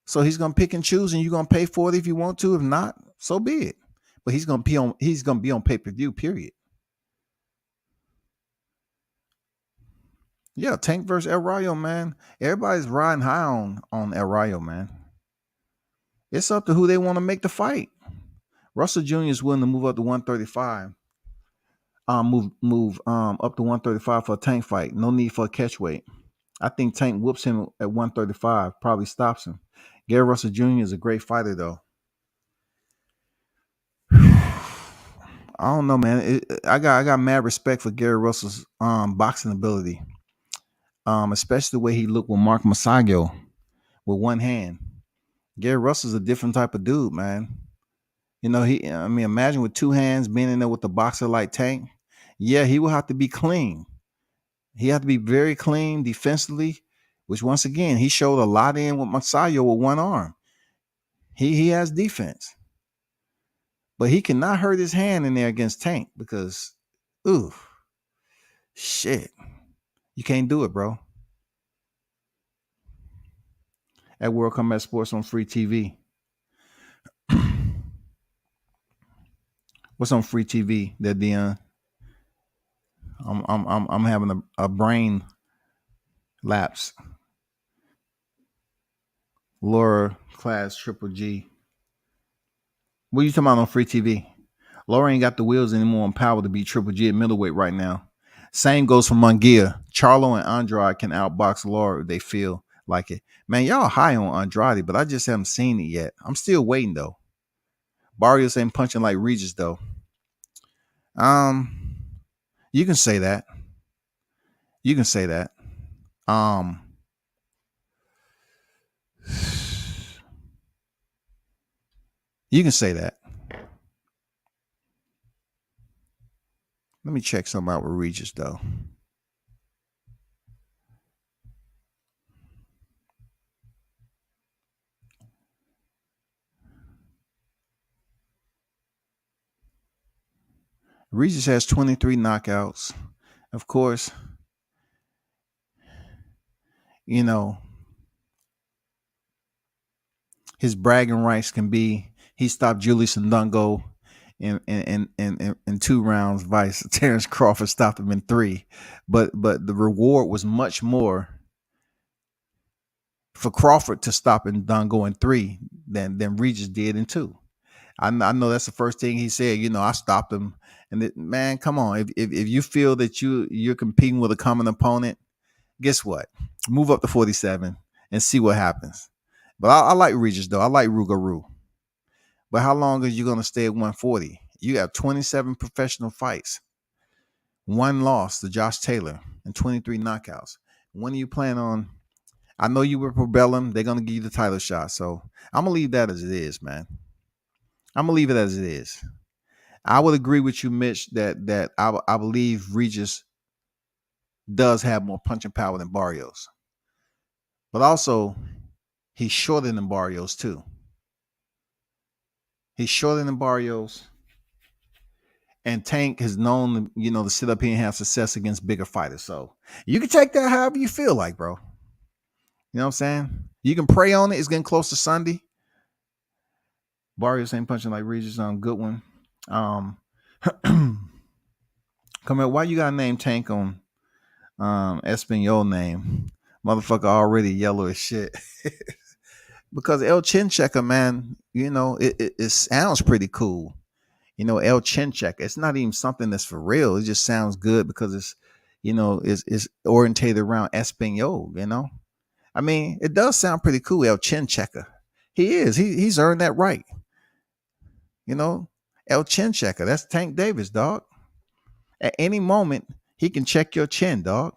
So he's gonna pick and choose, and you're gonna pay for it if you want to. If not, so be it. But he's gonna be on pay-per-view, period. Yeah, Tank versus El Rayo, man. Everybody's riding high on El Rayo, man. It's up to who they want to make the fight. Russell Jr. is willing to move up to 135. Move up to 135 for a Tank fight. No need for a catch weight. I think Tank whoops him at 135, probably stops him. Gary Russell Jr. is a great fighter, though. I don't know, man. I got mad respect for Gary Russell's boxing ability, especially the way he looked with Mark Masago with one hand. Gary Russell's a different type of dude, man. You know, imagine with two hands being in there with the boxer like Tank. Yeah, he will have to be clean. He had to be very clean defensively, which once again, he showed a lot in with Masayo with one arm. He has defense. But he cannot hurt his hand in there against Tank because, ooh, shit. You can't do it, bro. At World Combat Sports on free TV. What's on free TV that Dion? I'm having a brain lapse. Laura class Triple G. What are you talking about on free TV? Laura ain't got the wheels anymore on power to beat Triple G at middleweight right now. Same goes for Munguia. Charlo and Andrade can outbox Laura if they feel like it. Man, y'all high on Andrade, but I just haven't seen it yet. I'm still waiting though. Barrios ain't punching like Regis though. You can say that. You can say that. You can say that. Let me check something out with Regis though. Regis has 23 knockouts. Of course, you know, His bragging rights can be he stopped Julius Ndungo in 2 rounds, vice Terrence Crawford stopped him in 3. But the reward was much more for Crawford to stop Ndungo in 3 than Regis did in 2. I know that's the first thing he said. I stopped him. And man, come on. If you feel that you're competing with a common opponent, guess what? Move up to 47 and see what happens. But I like Regis though. I like Rougarou. But how long are you going to stay at 140? You have 27 professional fights, 1 loss to Josh Taylor, and 23 knockouts. When are you planning on? I know you were Probellum. They're going to give you the title shot. So I'm going to leave that as it is, man. I'm going to leave it as it is. I would agree with you, Mitch, that I believe Regis does have more punching power than Barrios. But also, he's shorter than Barrios, too. He's shorter than Barrios. And Tank has known, to sit up here and have success against bigger fighters. So you can take that however you feel like, bro. You know what I'm saying? You can pray on it. It's getting close to Sunday. Barrios ain't punching like Regis on good one. Come here. Why you got to name Tank on Espanol name? Motherfucker already yellow as shit. Because El Chin Checker, man, it sounds pretty cool. El Chin Checker. It's not even something that's for real. It just sounds good because it's, it's orientated around Espanol, I mean, it does sound pretty cool, El Chin Checker. He is. He's earned that right. El Chin Checker. That's Tank Davis, dog. At any moment, he can check your chin, dog.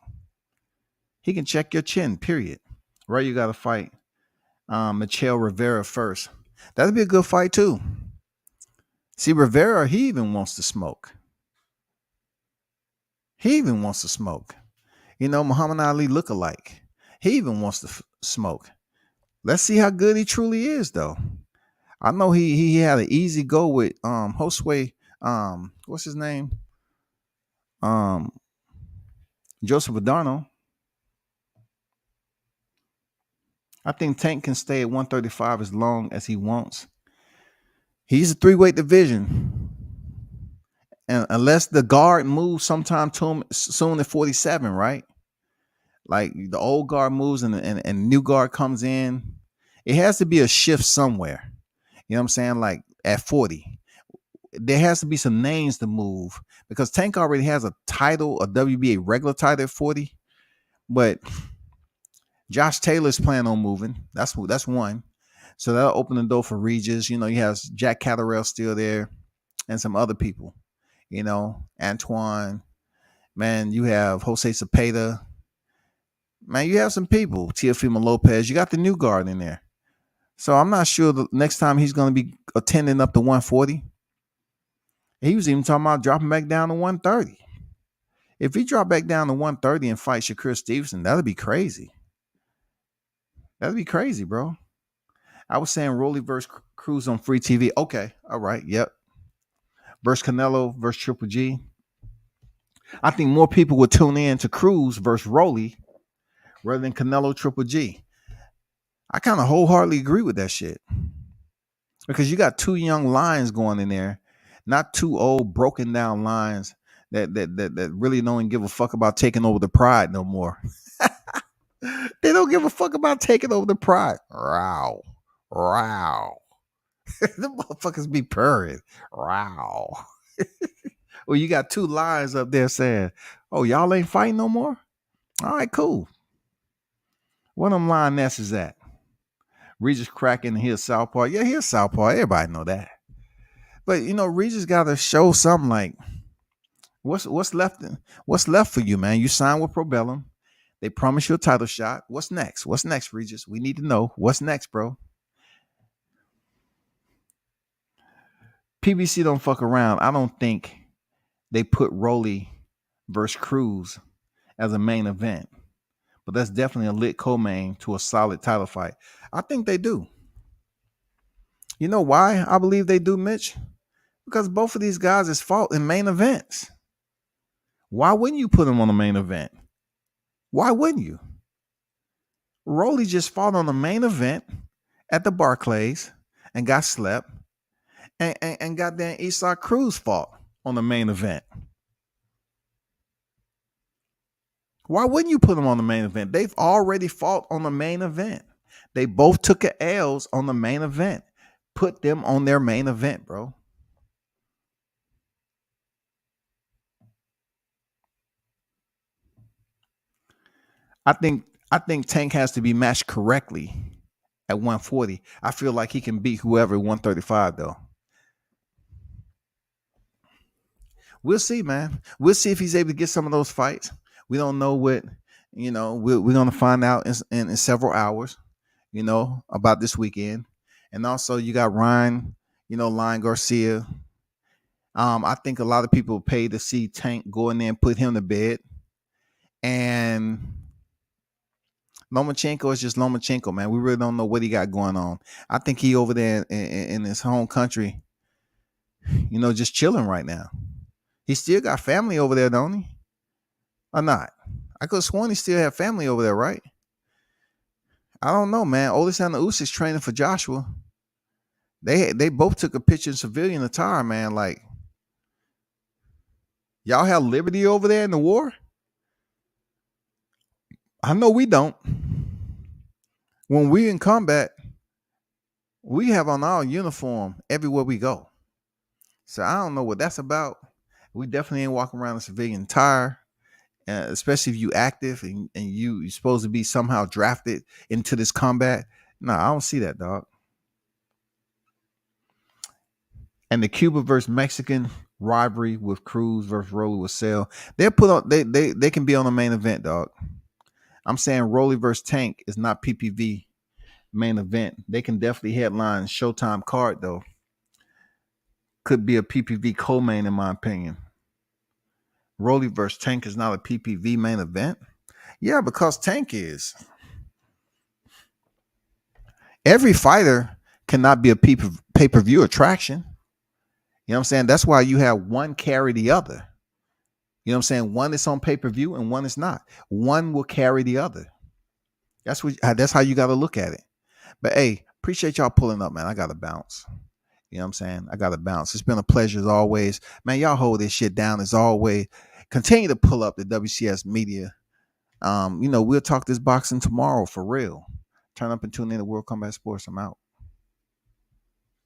He can check your chin, period. Right, you got to fight Michel Rivera first. That'd be a good fight, too. See, Rivera, he even wants to smoke. Muhammad Ali look-alike. He even wants to smoke. Let's see how good he truly is, though. I know he had an easy go with Josue, what's his name? Joseph Adorno. I think Tank can stay at 135 as long as he wants. He's a 3-weight division. And unless the guard moves sometime to him soon at 47, right? Like the old guard moves and new guard comes in. It has to be a shift somewhere. You know what I'm saying? Like at 40. There has to be some names to move because Tank already has a title, a WBA regular title at 40. But Josh Taylor's planning on moving. That's one. So that'll open the door for Regis. You have Jack Catterall still there and some other people. Antoine. Man, you have Jose Cepeda. Man, you have some people. Teofimo Lopez. You got the new guard in there. So I'm not sure the next time he's going to be attending up to 140. He was even talking about dropping back down to 130. If he dropped back down to 130 and fight Shakur Stevenson, that'd be crazy. That'd be crazy, bro. I was saying Rolly versus Cruz on free TV. Okay. All right. Yep. Versus Canelo versus Triple G. I think more people would tune in to Cruz versus Rolly rather than Canelo Triple G. I kind of wholeheartedly agree with that shit. Because you got 2 young lions going in there, not 2 old broken down lions that really don't give a fuck about taking over the pride no more. They don't give a fuck about taking over the pride. Row. The motherfuckers be purring. Row. Well, you got 2 lions up there saying, oh, y'all ain't fighting no more? All right, cool. One of them lionesses at? Regis cracking here's Southpaw. Yeah, here's Southpaw. Everybody know that. But Regis got to show something like what's left. What's left for you, man? You signed with Probellum. They promise you a title shot. What's next? What's next, Regis? We need to know what's next, bro. PBC don't fuck around. I don't think they put Rolly versus Cruz as a main event. But that's definitely a lit co-main to a solid title fight. I think they do. You know why I believe they do, Mitch? Because both of these guys has fought in main events. Why wouldn't you put them on the main event? Why wouldn't you? Rolly just fought on the main event at the Barclays and got slept, and goddamn Eastside Cruz fought on the main event. Why wouldn't you put them on the main event? They've already fought on the main event. They both took a L's on the main event. Put them on their main event, bro. I think Tank has to be matched correctly at 140. I feel like he can beat whoever at 135 though. We'll see, man. We'll see if he's able to get some of those fights. We don't know what, we're going to find out in several hours, about this weekend. And also you got Ryan, Lion Garcia. I think a lot of people pay to see Tank go in there and put him to bed. And Lomachenko is just Lomachenko, man. We really don't know what he got going on. I think he over there in his home country, just chilling right now. He still got family over there, don't he? Or not? I could have sworn he still had family over there, right? I don't know, man. Oleksandr Usyk's training for Joshua. They both took a picture in civilian attire, man. Like, y'all have liberty over there in the war? I know we don't. When we in combat, we have on our uniform everywhere we go. So I don't know what that's about. We definitely ain't walking around in civilian attire, especially if you active and you're supposed to be somehow drafted into this combat. No, I don't see that, dog. And the Cuba versus Mexican rivalry with Cruz versus Rolly with Sale, they're put on. They can be on the main event, dog. I'm saying Rolly versus Tank is not PPV main event. They can definitely headline Showtime card though. Could be a PPV co-main in my opinion. Rolly versus Tank is not a PPV main event. Yeah, because Tank is. Every fighter cannot be a pay-per-view attraction. You know what I'm saying? That's why you have one carry the other. You know what I'm saying? One is on pay-per-view and one is not. One will carry the other. That's how you got to look at it. But hey, appreciate y'all pulling up, man. I got to bounce. You know what I'm saying? I got to bounce. It's been a pleasure as always. Man, y'all hold this shit down as always. Continue to pull up the WCS media. We'll talk this boxing tomorrow for real. Turn up and tune in to World Combat Sports. I'm out.